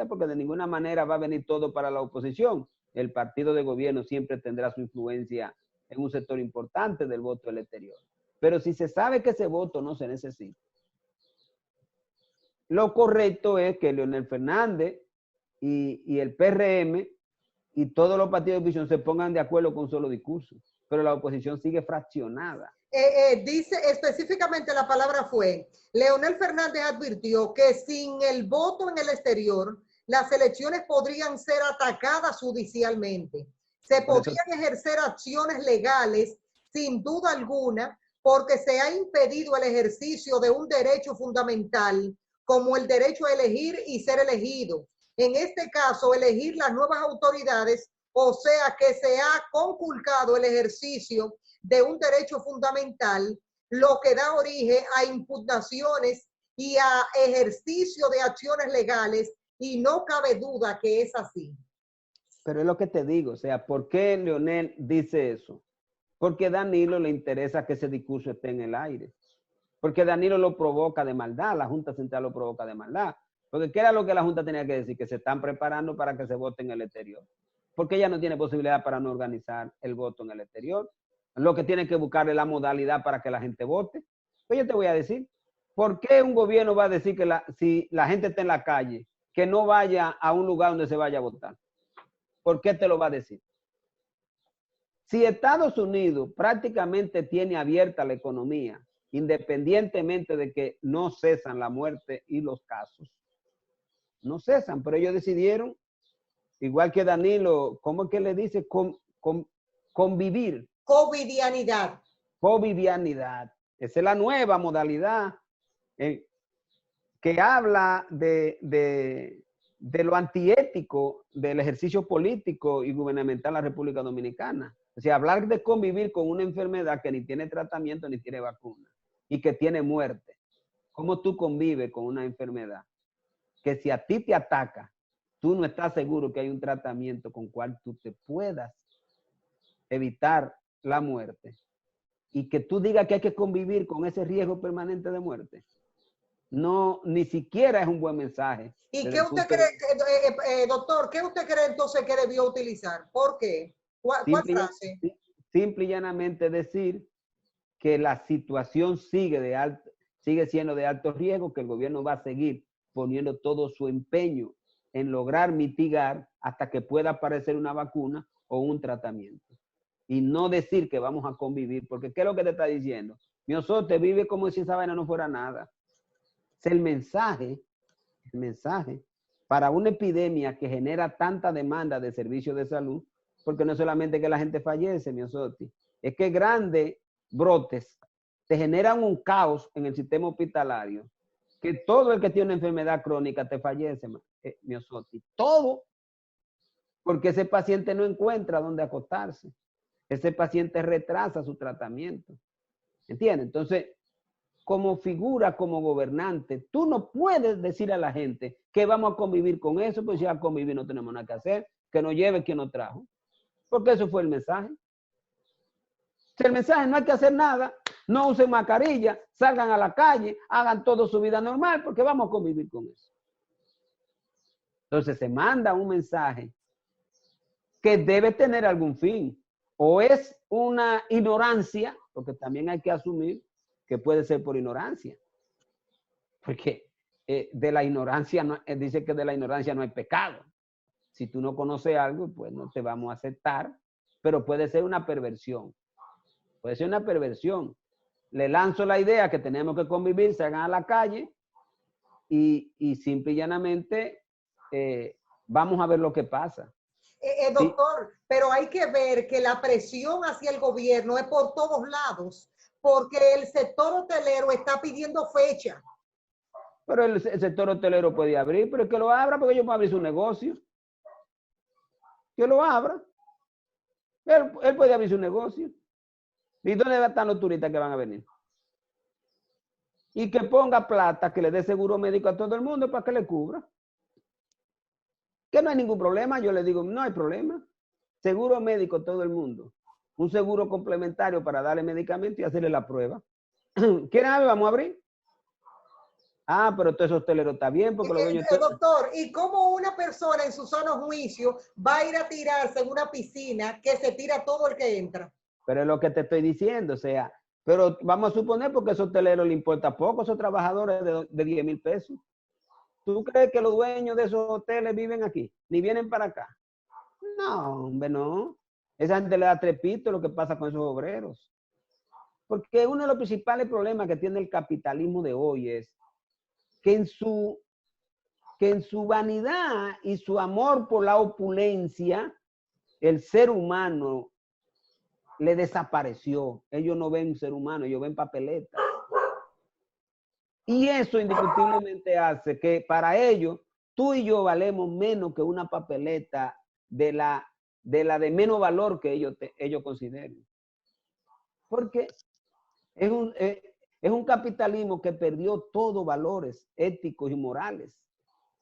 porque de ninguna manera va a venir todo para la oposición. El partido de gobierno siempre tendrá su influencia en un sector importante del voto del exterior. Pero si se sabe que ese voto no se necesita, lo correcto es que Leonel Fernández y el PRM y todos los partidos de oposición se pongan de acuerdo con un solo discurso, pero la oposición sigue fraccionada. Dice específicamente la palabra fue, Leonel Fernández advirtió que sin el voto en el exterior, las elecciones podrían ser atacadas judicialmente. Se podrían ejercer acciones legales sin duda alguna porque se ha impedido el ejercicio de un derecho fundamental como el derecho a elegir y ser elegido. En este caso, elegir las nuevas autoridades, o sea que se ha conculcado el ejercicio de un derecho fundamental, lo que da origen a impugnaciones y a ejercicio de acciones legales, y no cabe duda que es así. Pero es lo que te digo, o sea, ¿por qué Leonel dice eso? Porque a Danilo le interesa que ese discurso esté en el aire. Porque Danilo lo provoca de maldad, la Junta Central lo provoca de maldad. Porque ¿qué era lo que la Junta tenía que decir? Que se están preparando para que se vote en el exterior. Porque ella no tiene posibilidad para no organizar el voto en el exterior. Lo que tiene que buscar es la modalidad para que la gente vote. Pues yo te voy a decir, ¿por qué un gobierno va a decir que si la gente está en la calle, que no vaya a un lugar donde se vaya a votar? ¿Por qué te lo va a decir? Si Estados Unidos prácticamente tiene abierta la economía, independientemente de que no cesan la muerte y los casos, no cesan, pero ellos decidieron, igual que Danilo, ¿cómo es que le dice? Convivir. Covidianidad. Covidianidad. Esa es la nueva modalidad que habla de lo antiético del ejercicio político y gubernamental en la República Dominicana. O sea, hablar de convivir con una enfermedad que ni tiene tratamiento ni tiene vacuna y que tiene muerte. ¿Cómo tú convives con una enfermedad que si a ti te ataca, tú no estás seguro que hay un tratamiento con cual tú te puedas evitar la muerte? Y que tú digas que hay que convivir con ese riesgo permanente de muerte. No, ni siquiera es un buen mensaje. ¿Y qué usted cree, doctor, qué usted cree entonces que debió utilizar? ¿Por qué? ¿Cuál frase? Simple y llanamente decir que la situación sigue siendo de alto riesgo, que el gobierno va a seguir poniendo todo su empeño en lograr mitigar hasta que pueda aparecer una vacuna o un tratamiento. Y no decir que vamos a convivir, porque ¿qué es lo que te está diciendo? Miosote vive como si esa vaina no fuera nada. Es el mensaje para una epidemia que genera tanta demanda de servicios de salud, porque no es solamente que la gente fallece, Miosotti, es que grandes brotes te generan un caos en el sistema hospitalario, que todo el que tiene una enfermedad crónica te fallece, Miosotti. Todo, porque ese paciente no encuentra dónde acostarse. Ese paciente retrasa su tratamiento. ¿Entiendes? Entonces, como figura, como gobernante, tú no puedes decir a la gente que vamos a convivir con eso, pues ya convivir no tenemos nada que hacer, que nos lleve quien nos trajo. Porque eso fue el mensaje. Si el mensaje no hay que hacer nada, no usen mascarilla, salgan a la calle, hagan todo su vida normal, porque vamos a convivir con eso. Entonces se manda un mensaje que debe tener algún fin. O es una ignorancia, porque también hay que asumir que puede ser por ignorancia. Porque de la ignorancia, dice que de la ignorancia no hay pecado. Si tú no conoces algo, pues no te vamos a aceptar, pero puede ser una perversión. Puede ser una perversión. Le lanzo la idea que tenemos que convivir, salgan a la calle y simple y llanamente vamos a ver lo que pasa. Doctor, sí, pero hay que ver que la presión hacia el gobierno es por todos lados, porque el sector hotelero está pidiendo fecha. Pero el sector hotelero puede abrir, pero es que lo abra porque ellos pueden abrir su negocio. Que lo abra. Él puede abrir su negocio. ¿Y dónde están los turistas que van a venir? Y que ponga plata, que le dé seguro médico a todo el mundo para que le cubra. Que no hay ningún problema. Yo le digo, no hay problema. Seguro médico a todo el mundo. Un seguro complementario para darle medicamento y hacerle la prueba. ¿Quieren abrir? Vamos a abrir. Ah, pero todo eso hotelero está bien porque los dueños... Doctor, ¿y cómo una persona en su sano juicio va a ir a tirarse en una piscina que se tira todo el que entra? Pero es lo que te estoy diciendo, o sea, pero vamos a suponer porque a esos hoteleros le importa poco, esos trabajadores de 10,000 pesos. ¿Tú crees que los dueños de esos hoteles viven aquí? ¿Ni vienen para acá? No, hombre, no. Esa gente le da trepito lo que pasa con esos obreros. Porque uno de los principales problemas que tiene el capitalismo de hoy es que en su vanidad y su amor por la opulencia, el ser humano le desapareció. Ellos no ven ser humano, ellos ven papeletas. Y eso indiscutiblemente hace que para ellos, tú y yo valemos menos que una papeleta de la de menos valor que ellos consideren. Porque es un capitalismo que perdió todos valores éticos y morales.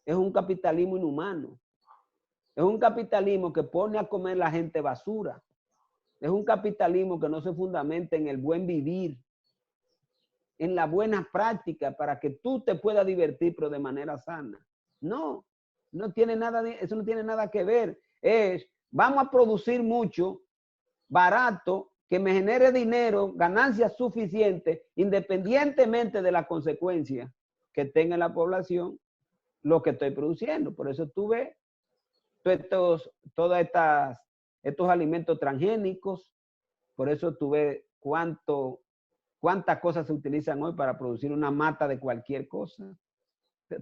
Es un capitalismo inhumano. Es un capitalismo que pone a comer la gente basura. Es un capitalismo que no se fundamenta en el buen vivir, en la buena práctica para que tú te puedas divertir, pero de manera sana. No, no tiene nada eso no tiene nada que ver. Vamos a producir mucho, barato, que me genere dinero, ganancias suficientes, independientemente de las consecuencias que tenga la población, lo que estoy produciendo. Por eso tú ves todos estos alimentos transgénicos, por eso tú ves cuántas cosas se utilizan hoy para producir una mata de cualquier cosa.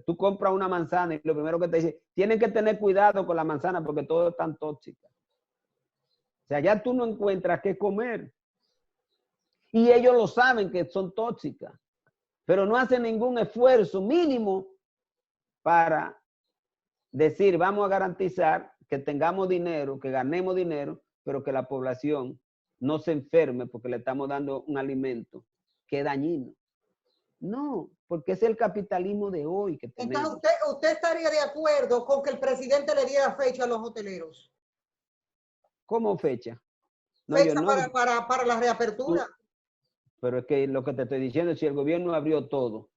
Tú compras una manzana y lo primero que te dice, tienen que tener cuidado con la manzana porque todo es tan tóxica. O sea, ya tú no encuentras qué comer. Y ellos lo saben que son tóxicas, pero no hacen ningún esfuerzo mínimo para decir, vamos a garantizar que tengamos dinero, que ganemos dinero, pero que la población no se enferme porque le estamos dando un alimento que es dañino. No, porque es el capitalismo de hoy que tenemos. Entonces, ¿usted estaría de acuerdo con que el presidente le diera fecha a los hoteleros? ¿Cómo fecha? No, fecha no, para la reapertura. Pero es que lo que te estoy diciendo es si el gobierno abrió todo.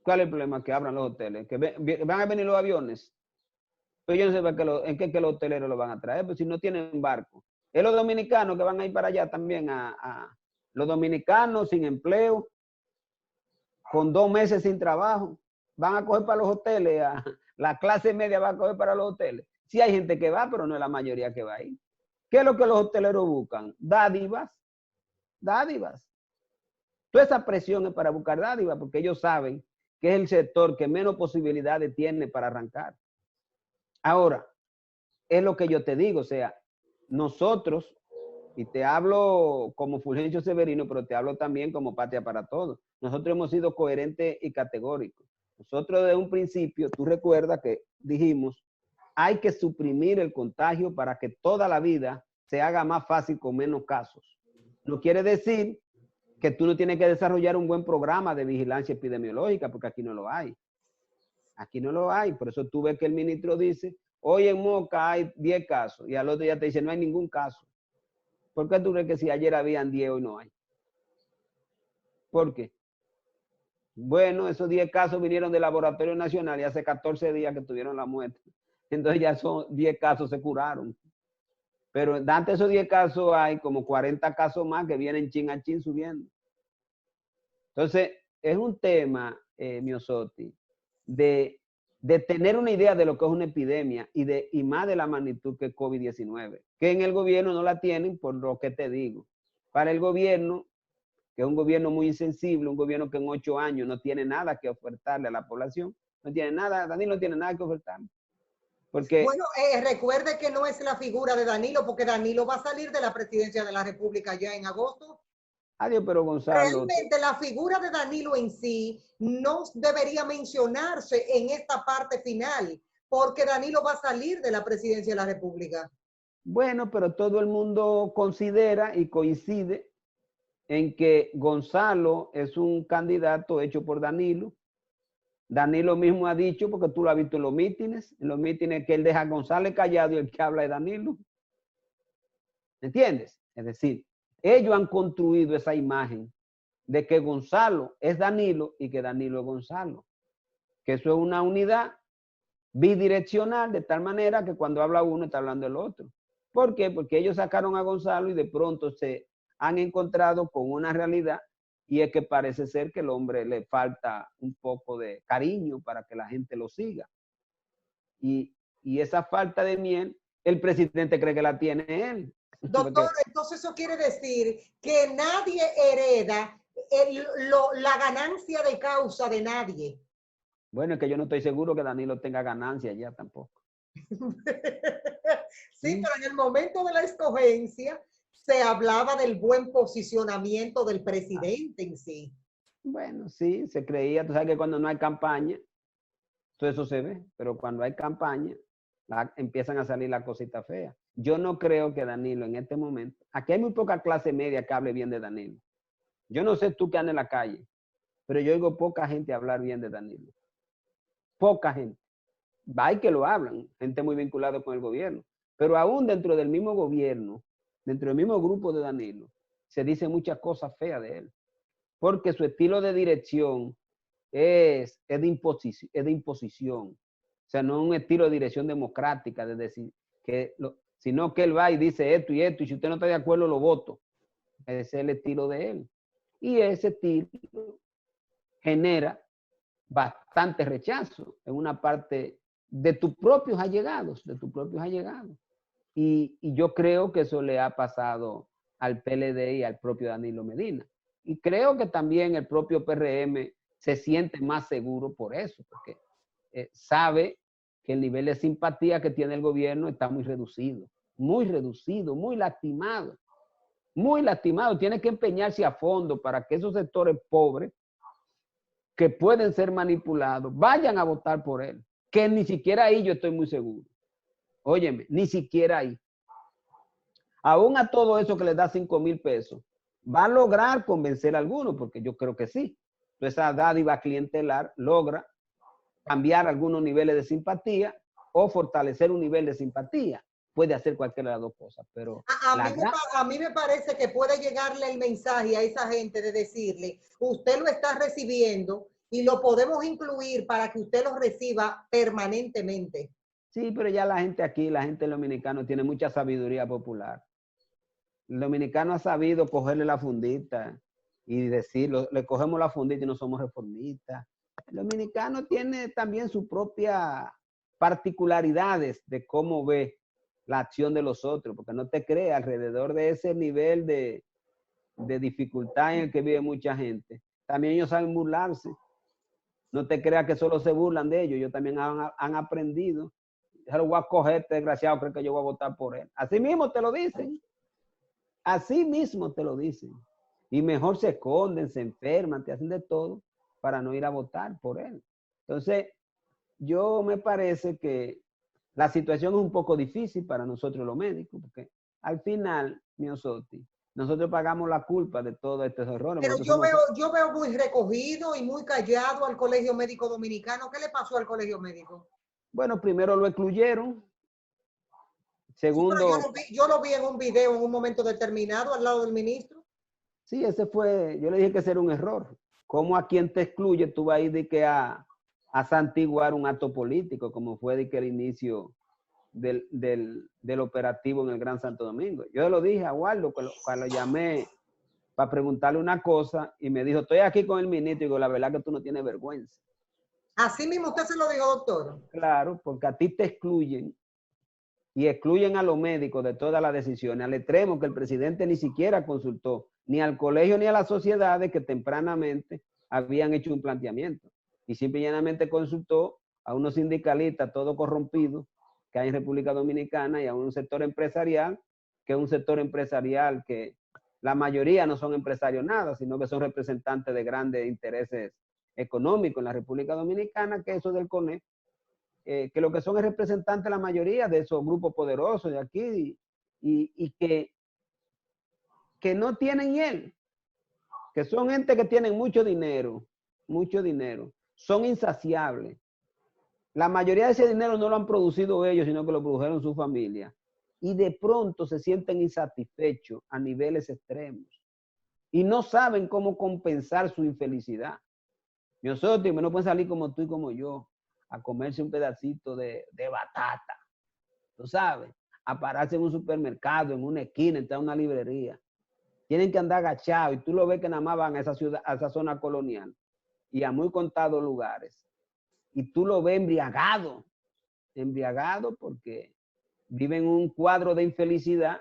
¿Cuál es el problema? Que abran los hoteles. Que van a venir los aviones. Pero yo no sé en qué los hoteleros lo van a traer, pues si no tienen barco. Es los dominicanos que van a ir para allá también, los dominicanos sin empleo, con 2 meses sin trabajo, van a coger para los hoteles, la clase media va a coger para los hoteles. Sí hay gente que va, pero no es la mayoría que va a ir. ¿Qué es lo que los hoteleros buscan? Dádivas, dádivas. Toda esa presión es para buscar dádivas, porque ellos saben que es el sector que menos posibilidades tiene para arrancar. Ahora, es lo que yo te digo, o sea, nosotros, y te hablo como Fulgencio Severino, pero te hablo también como Patria para Todos, nosotros hemos sido coherentes y categóricos. Nosotros desde un principio, tú recuerdas que dijimos, hay que suprimir el contagio para que toda la vida se haga más fácil con menos casos. No quiere decir que tú no tienes que desarrollar un buen programa de vigilancia epidemiológica, porque aquí no lo hay. Aquí no lo hay. Por eso tú ves que el ministro dice, hoy en Moca hay 10 casos, y al otro día te dice, no hay ningún caso. ¿Por qué tú crees que si ayer habían 10, hoy no hay? ¿Por qué? Bueno, esos 10 casos vinieron del Laboratorio Nacional y hace 14 días que tuvieron la muerte. Entonces ya son 10 casos se curaron. Pero de esos 10 casos hay como 40 casos más que vienen chin a chin subiendo. Entonces, es un tema, Miosotti, de tener una idea de lo que es una epidemia y más de la magnitud que COVID-19, que en el gobierno no la tienen por lo que te digo. Para el gobierno, que es un gobierno muy insensible, un gobierno que en 8 años no tiene nada que ofertarle a la población, no tiene nada, Danilo no tiene nada que ofertarle. Porque, bueno, recuerde que no es la figura de Danilo, porque Danilo va a salir de la presidencia de la República ya en agosto. adiós, pero Gonzalo. Realmente la figura de Danilo en sí no debería mencionarse en esta parte final, porque Danilo va a salir de la presidencia de la República. Bueno, pero todo el mundo considera y coincide en que Gonzalo es un candidato hecho por Danilo. Danilo mismo ha dicho, porque tú lo has visto en los mítines que él deja a Gonzalo callado y el que habla es Danilo. ¿Entiendes? Es decir, ellos han construido esa imagen de que Gonzalo es Danilo y que Danilo es Gonzalo. Que eso es una unidad bidireccional, de tal manera que cuando habla uno está hablando el otro. ¿Por qué? Porque ellos sacaron a Gonzalo y de pronto se han encontrado con una realidad, y es que parece ser que el hombre le falta un poco de cariño para que la gente lo siga. Y esa falta de miel, el presidente cree que la tiene él. Doctor, entonces eso quiere decir que nadie hereda la ganancia de causa de nadie. Bueno, es que yo no estoy seguro que Danilo tenga ganancia ya tampoco. Sí, pero en el momento de la escogencia se hablaba del buen posicionamiento del presidente en sí. Bueno, sí, se creía, tú sabes que cuando no hay campaña, todo eso se ve, pero cuando hay campaña, empiezan a salir las cositas feas. Yo no creo que Danilo en este momento, aquí hay muy poca clase media que hable bien de Danilo. Yo no sé tú que andas en la calle, pero yo oigo poca gente hablar bien de Danilo. Poca gente. Hay que lo hablan, gente muy vinculada con el gobierno. Pero aún dentro del mismo gobierno, dentro del mismo grupo de Danilo, se dicen muchas cosas feas de él. Porque su estilo de dirección es de imposición. O sea, no es un estilo de dirección democrática, de decir sino que él va y dice esto, y si usted no está de acuerdo, lo voto. Ese es el estilo de él. Y ese estilo genera bastante rechazo en una parte de tus propios allegados, Y yo creo que eso le ha pasado al PLD y al propio Danilo Medina. Y creo que también el propio PRM se siente más seguro por eso, porque sabe que el nivel de simpatía que tiene el gobierno está muy reducido, muy lastimado, muy lastimado. Tiene que empeñarse a fondo para que esos sectores pobres que pueden ser manipulados vayan a votar por él, que ni siquiera ahí yo estoy muy seguro. Óyeme, ni siquiera ahí. Aún a todo eso que le da 5,000 pesos, va a lograr convencer a algunos, porque yo creo que sí. Entonces, esa dádiva clientelar logra cambiar algunos niveles de simpatía o fortalecer un nivel de simpatía. Puede hacer cualquiera de las dos cosas, pero a mí me parece que puede llegarle el mensaje a esa gente de decirle, usted lo está recibiendo y lo podemos incluir para que usted lo reciba permanentemente. Sí, pero ya la gente aquí, la gente dominicana tiene mucha sabiduría popular. El dominicano ha sabido cogerle la fundita y decirlo, le cogemos la fundita y no somos reformistas. El dominicano tiene también sus propias particularidades de cómo ve la acción de los otros, porque no te creas, alrededor de ese nivel de dificultad en el que vive mucha gente, también ellos saben burlarse. No te creas que solo se burlan de ellos, ellos también han aprendido. Ya lo voy a coger, este desgraciado, creo que yo voy a votar por él. Así mismo te lo dicen. Así mismo te lo dicen. Y mejor se esconden, se enferman, te hacen de todo para no ir a votar por él. Entonces, yo me parece que la situación es un poco difícil para nosotros los médicos, porque al final, Miosotti, nosotros pagamos la culpa de todos estos errores. Pero yo veo muy recogido y muy callado al Colegio Médico Dominicano. ¿Qué le pasó al Colegio Médico? Bueno, primero lo excluyeron. Sí, pero Segundo, yo lo vi en un video en un momento determinado al lado del ministro. sí, ese fue, yo le dije que ese era un error. ¿Cómo a quien te excluye tú vas a ir de que a santiguar un acto político, como fue de que el inicio del operativo en el Gran Santo Domingo? Yo lo dije a Waldo cuando lo llamé para preguntarle una cosa y me dijo, estoy aquí con el ministro y digo, la verdad que tú no tienes vergüenza. Así mismo usted se lo dijo, doctor. Claro, porque a ti te excluyen y excluyen a los médicos de todas las decisiones, al extremo que el presidente ni siquiera consultó ni al colegio ni a las sociedades que tempranamente habían hecho un planteamiento. Y simple y llanamente consultó a unos sindicalistas todo corrompidos que hay en República Dominicana y a un sector empresarial, que es un sector empresarial que la mayoría no son empresarios nada, sino que son representantes de grandes intereses económicos en la República Dominicana, que eso del CONE, que lo que son es representantes la mayoría de esos grupos poderosos de aquí y que no tienen él, que son gente que tienen mucho dinero, son insaciables. La mayoría de ese dinero no lo han producido ellos, sino que lo produjeron su familia. Y de pronto se sienten insatisfechos a niveles extremos. Y no saben cómo compensar su infelicidad. Nosotros no pueden salir como tú y como yo, a comerse un pedacito de batata. Tú sabes, a pararse en un supermercado, en una esquina, entrar a una librería. Tienen que andar agachados y tú lo ves que nada más van a esa ciudad, a esa zona colonial y a muy contados lugares. Y tú lo ves embriagado porque viven un cuadro de infelicidad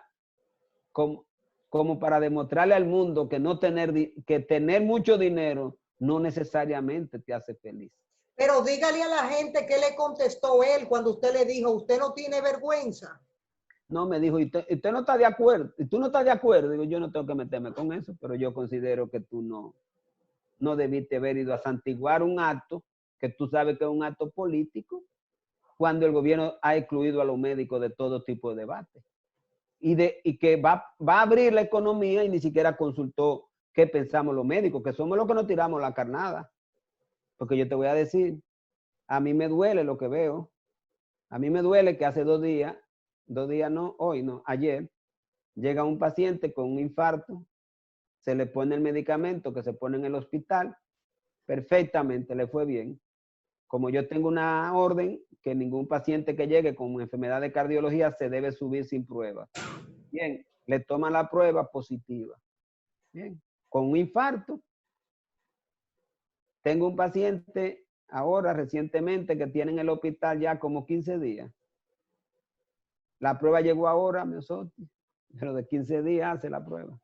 como para demostrarle al mundo que que tener mucho dinero no necesariamente te hace feliz. Pero dígale a la gente qué le contestó él cuando usted le dijo, usted no tiene vergüenza. No, me dijo, ¿y usted no está de acuerdo? ¿Y tú no estás de acuerdo? Digo, yo no tengo que meterme con eso, pero yo considero que tú no debiste haber ido a santiguar un acto que tú sabes que es un acto político cuando el gobierno ha excluido a los médicos de todo tipo de debate. Y que va a abrir la economía y ni siquiera consultó qué pensamos los médicos, que somos los que nos tiramos la carnada. Porque yo te voy a decir, a mí me duele lo que veo. A mí me duele que hace 2 días no, hoy no, ayer, llega un paciente con un infarto, se le pone el medicamento que se pone en el hospital, perfectamente, le fue bien. Como yo tengo una orden que ningún paciente que llegue con enfermedad de cardiología se debe subir sin prueba. Bien, le toman la prueba positiva. Bien, con un infarto. Tengo un paciente ahora recientemente que tiene en el hospital ya como 15 días. La prueba llegó ahora, Miosotti, pero de 15 días hace la prueba.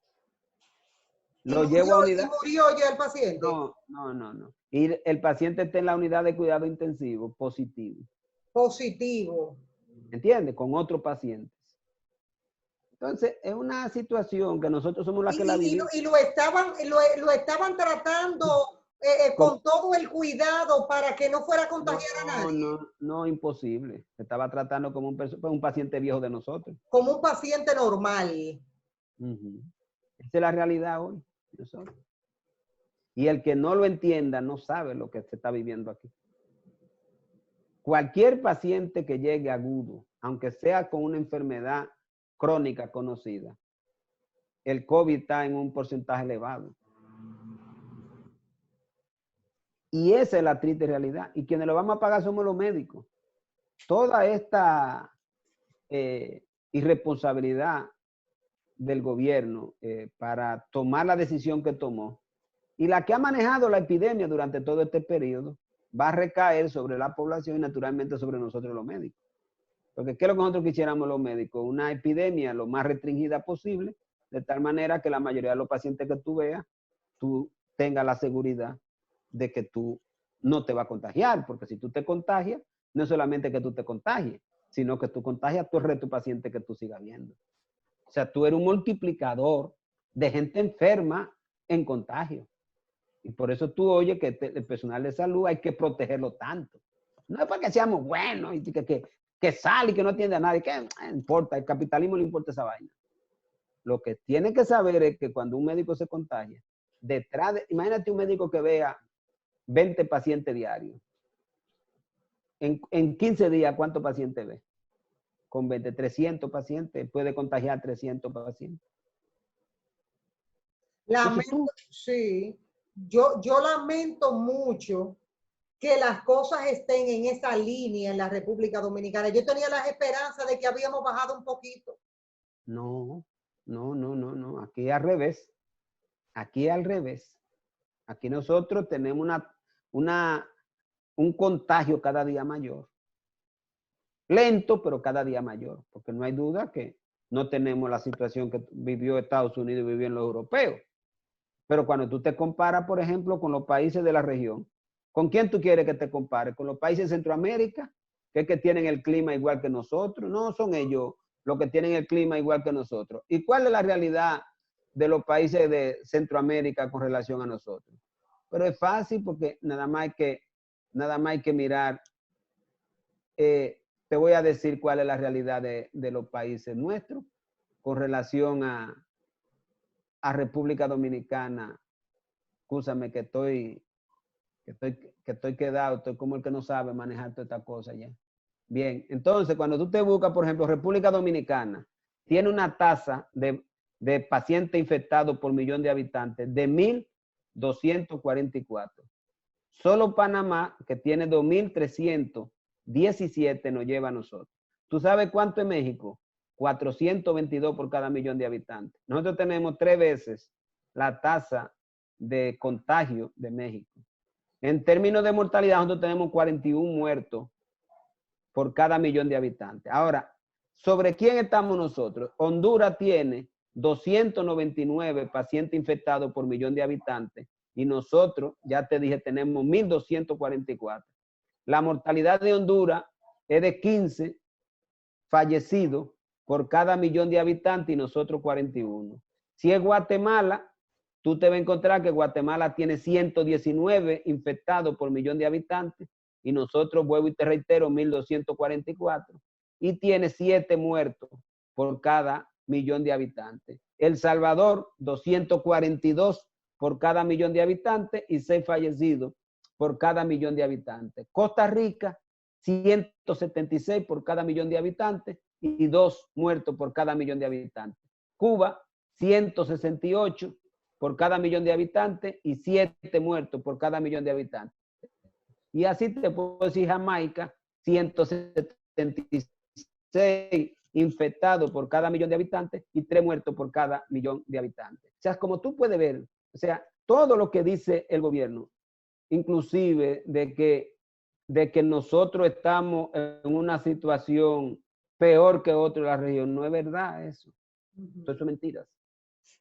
Lo llevo a unidad. ¿Y murió ya el paciente? No. Y el paciente está en la unidad de cuidado intensivo, positivo. Positivo. ¿Entiendes? Con otros pacientes. Entonces, es una situación que nosotros somos las que la vivimos. Y lo estaban tratando con todo el cuidado para que no fuera a contagiar a nadie. No, imposible. Se estaba tratando como un paciente viejo de nosotros. Como un paciente normal. Esa es la realidad hoy. Y el que no lo entienda no sabe lo que se está viviendo aquí. Cualquier paciente que llegue agudo, aunque sea con una enfermedad crónica conocida, el COVID está en un porcentaje elevado. Y esa es la triste realidad. Y quienes lo vamos a pagar somos los médicos. Toda esta irresponsabilidad del gobierno para tomar la decisión que tomó y la que ha manejado la epidemia durante todo este periodo va a recaer sobre la población y naturalmente sobre nosotros los médicos. Porque ¿qué es lo que nosotros quisiéramos los médicos? Una epidemia lo más restringida posible, de tal manera que la mayoría de los pacientes que tú veas, tú tengas la seguridad de que tú no te va a contagiar, porque si tú te contagias, no es solamente que tú te contagies, sino que tú contagias a todo el resto de pacientes que tú sigas viendo. O sea, tú eres un multiplicador de gente enferma en contagio. Y por eso tú oyes que el personal de salud hay que protegerlo tanto. No es para que seamos buenos y que sale y que no atiende a nadie. ¿Qué importa? El capitalismo le importa esa vaina. Lo que tiene que saber es que cuando un médico se contagia, imagínate un médico que vea 20 pacientes diarios. En 15 días, ¿cuántos pacientes ve? Con 20, 300 pacientes, puede contagiar 300 pacientes. Lamento, sí, yo lamento mucho que las cosas estén en esa línea en la República Dominicana. Yo tenía las esperanzas de que habíamos bajado un poquito. No. Aquí al revés. Aquí al revés. Aquí nosotros tenemos un contagio cada día mayor. Lento, pero cada día mayor. Porque no hay duda que no tenemos la situación que vivió Estados Unidos y vivían los europeos. Pero cuando tú te comparas, por ejemplo, con los países de la región, ¿con quién tú quieres que te compares? ¿Con los países de Centroamérica, que es que tienen el clima igual que nosotros? No, son ellos los que tienen el clima igual que nosotros. ¿Y cuál es la realidad de los países de Centroamérica con relación a nosotros? Pero es fácil porque nada más hay que mirar. Te voy a decir cuál es la realidad de los países nuestros con relación a República Dominicana. Escúchame que estoy quedado, estoy como el que no sabe manejar toda esta cosa ya. Bien, entonces cuando tú te buscas, por ejemplo, República Dominicana tiene una tasa de pacientes infectados por millón de habitantes de 1,244. Solo Panamá, que tiene 2,317, nos lleva a nosotros. ¿Tú sabes cuánto es México? 422 por cada millón de habitantes. Nosotros tenemos 3 veces la tasa de contagio de México. En términos de mortalidad, nosotros tenemos 41 muertos por cada millón de habitantes. Ahora, ¿sobre quién estamos nosotros? Honduras tiene 299 pacientes infectados por millón de habitantes y nosotros, ya te dije, tenemos 1,244. La mortalidad de Honduras es de 15 fallecidos por cada millón de habitantes y nosotros 41. Si es Guatemala, tú te vas a encontrar que Guatemala tiene 119 infectados por millón de habitantes y nosotros, vuelvo y te reitero, 1,244. Y tiene 7 muertos por cada millón de habitantes. El Salvador, 242 por cada millón de habitantes y 6 fallecidos por cada millón de habitantes. Costa Rica, 176 por cada millón de habitantes y 2 muertos por cada millón de habitantes. Cuba, 168 por cada millón de habitantes y 7 muertos por cada millón de habitantes. Y así te puedo decir Jamaica, 176 infectados por cada millón de habitantes y 3 muertos por cada millón de habitantes. O sea, como tú puedes ver, o sea, todo lo que dice el gobierno, inclusive de que nosotros estamos en una situación peor que otros de la región, no es verdad eso. Eso es mentiras.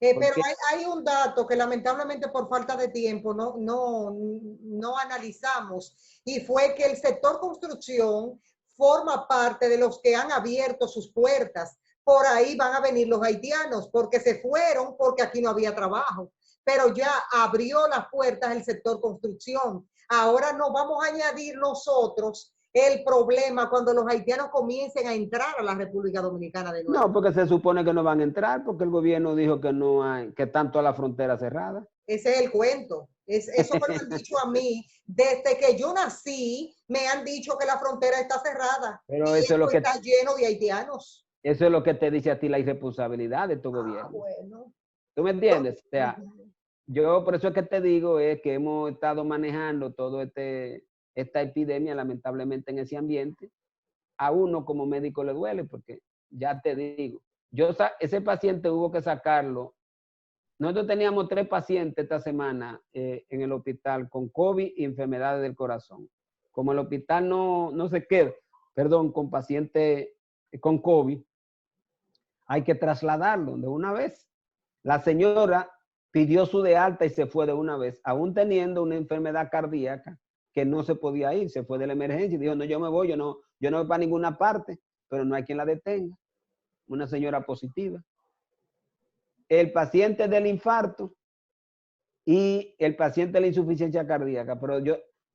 Pero hay un dato que lamentablemente por falta de tiempo no analizamos y fue que el sector construcción forma parte de los que han abierto sus puertas. Por ahí van a venir los haitianos porque se fueron porque aquí no había trabajo, pero ya abrió las puertas el sector construcción. Ahora nos vamos a añadir nosotros el problema cuando los haitianos comiencen a entrar a la República Dominicana de nuevo. No, porque se supone que no van a entrar, porque el gobierno dijo que no hay, que están todas las fronteras cerradas. Ese es el cuento. Eso me lo han dicho a mí. Desde que yo nací, me han dicho que la frontera está cerrada. Pero y eso es lo que está lleno de haitianos. Eso es lo que te dice a ti la irresponsabilidad de tu gobierno. Bueno. ¿Tú me entiendes? O sea, yo por eso es que te digo es que hemos estado manejando todo esta epidemia lamentablemente en ese ambiente. A uno como médico le duele porque ya te digo, ese paciente hubo que sacarlo. Nosotros teníamos 3 pacientes esta semana en el hospital con COVID y enfermedades del corazón. Como el hospital no se queda, con pacientes con COVID, hay que trasladarlo de una vez. La señora pidió su de alta y se fue de una vez, aún teniendo una enfermedad cardíaca que no se podía ir, se fue de la emergencia y dijo, no, yo me voy, yo no voy para ninguna parte, pero no hay quien la detenga. Una señora positiva. El paciente del infarto y el paciente de la insuficiencia cardíaca, pero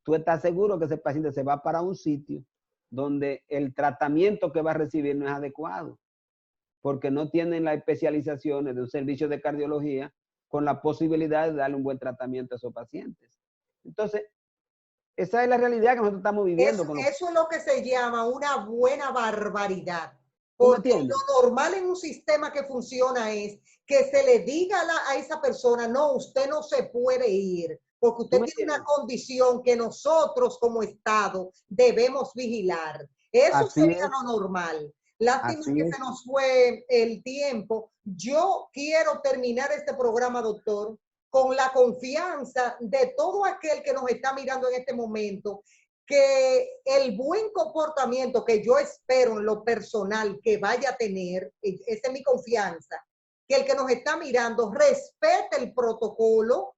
tú estás seguro que ese paciente se va para un sitio donde el tratamiento que va a recibir no es adecuado, porque no tienen las especializaciones de un servicio de cardiología con la posibilidad de darle un buen tratamiento a esos pacientes. Entonces, esa es la realidad que nosotros estamos viviendo. Eso es lo que se llama una buena barbaridad. ¿Tú me Porque entiendes? lo normal en un sistema que funciona es que se le diga a esa persona, no, usted no se puede ir, porque usted tiene una condición que nosotros como Estado debemos vigilar. Eso sería lo normal. Lástima que se nos fue el tiempo. Yo quiero terminar este programa, doctor, con la confianza de todo aquel que nos está mirando en este momento, que el buen comportamiento que yo espero en lo personal que vaya a tener, esa es mi confianza, que el que nos está mirando respete el protocolo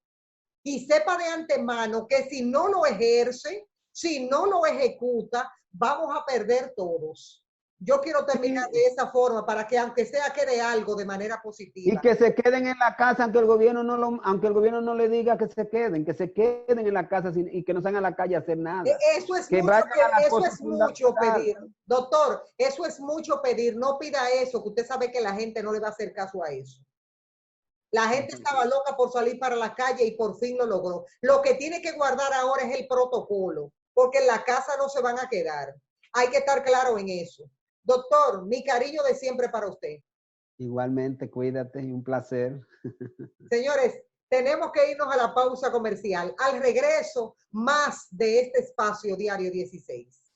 y sepa de antemano que si no lo ejerce, si no lo ejecuta, vamos a perder todos. Yo quiero terminar de esa forma para que aunque sea quede algo de manera positiva. Y que se queden en la casa aunque el gobierno no le diga que se queden en la casa y que no salgan a la calle a hacer nada. Eso es mucho pedir. Doctor, eso es mucho pedir. No pida eso, que usted sabe que la gente no le va a hacer caso a eso. La gente estaba loca por salir para la calle y por fin lo logró. Lo que tiene que guardar ahora es el protocolo, porque en la casa no se van a quedar. Hay que estar claro en eso. Doctor, mi cariño de siempre para usted. Igualmente, cuídate, un placer. Señores, tenemos que irnos a la pausa comercial. Al regreso, más de este espacio Diario 16.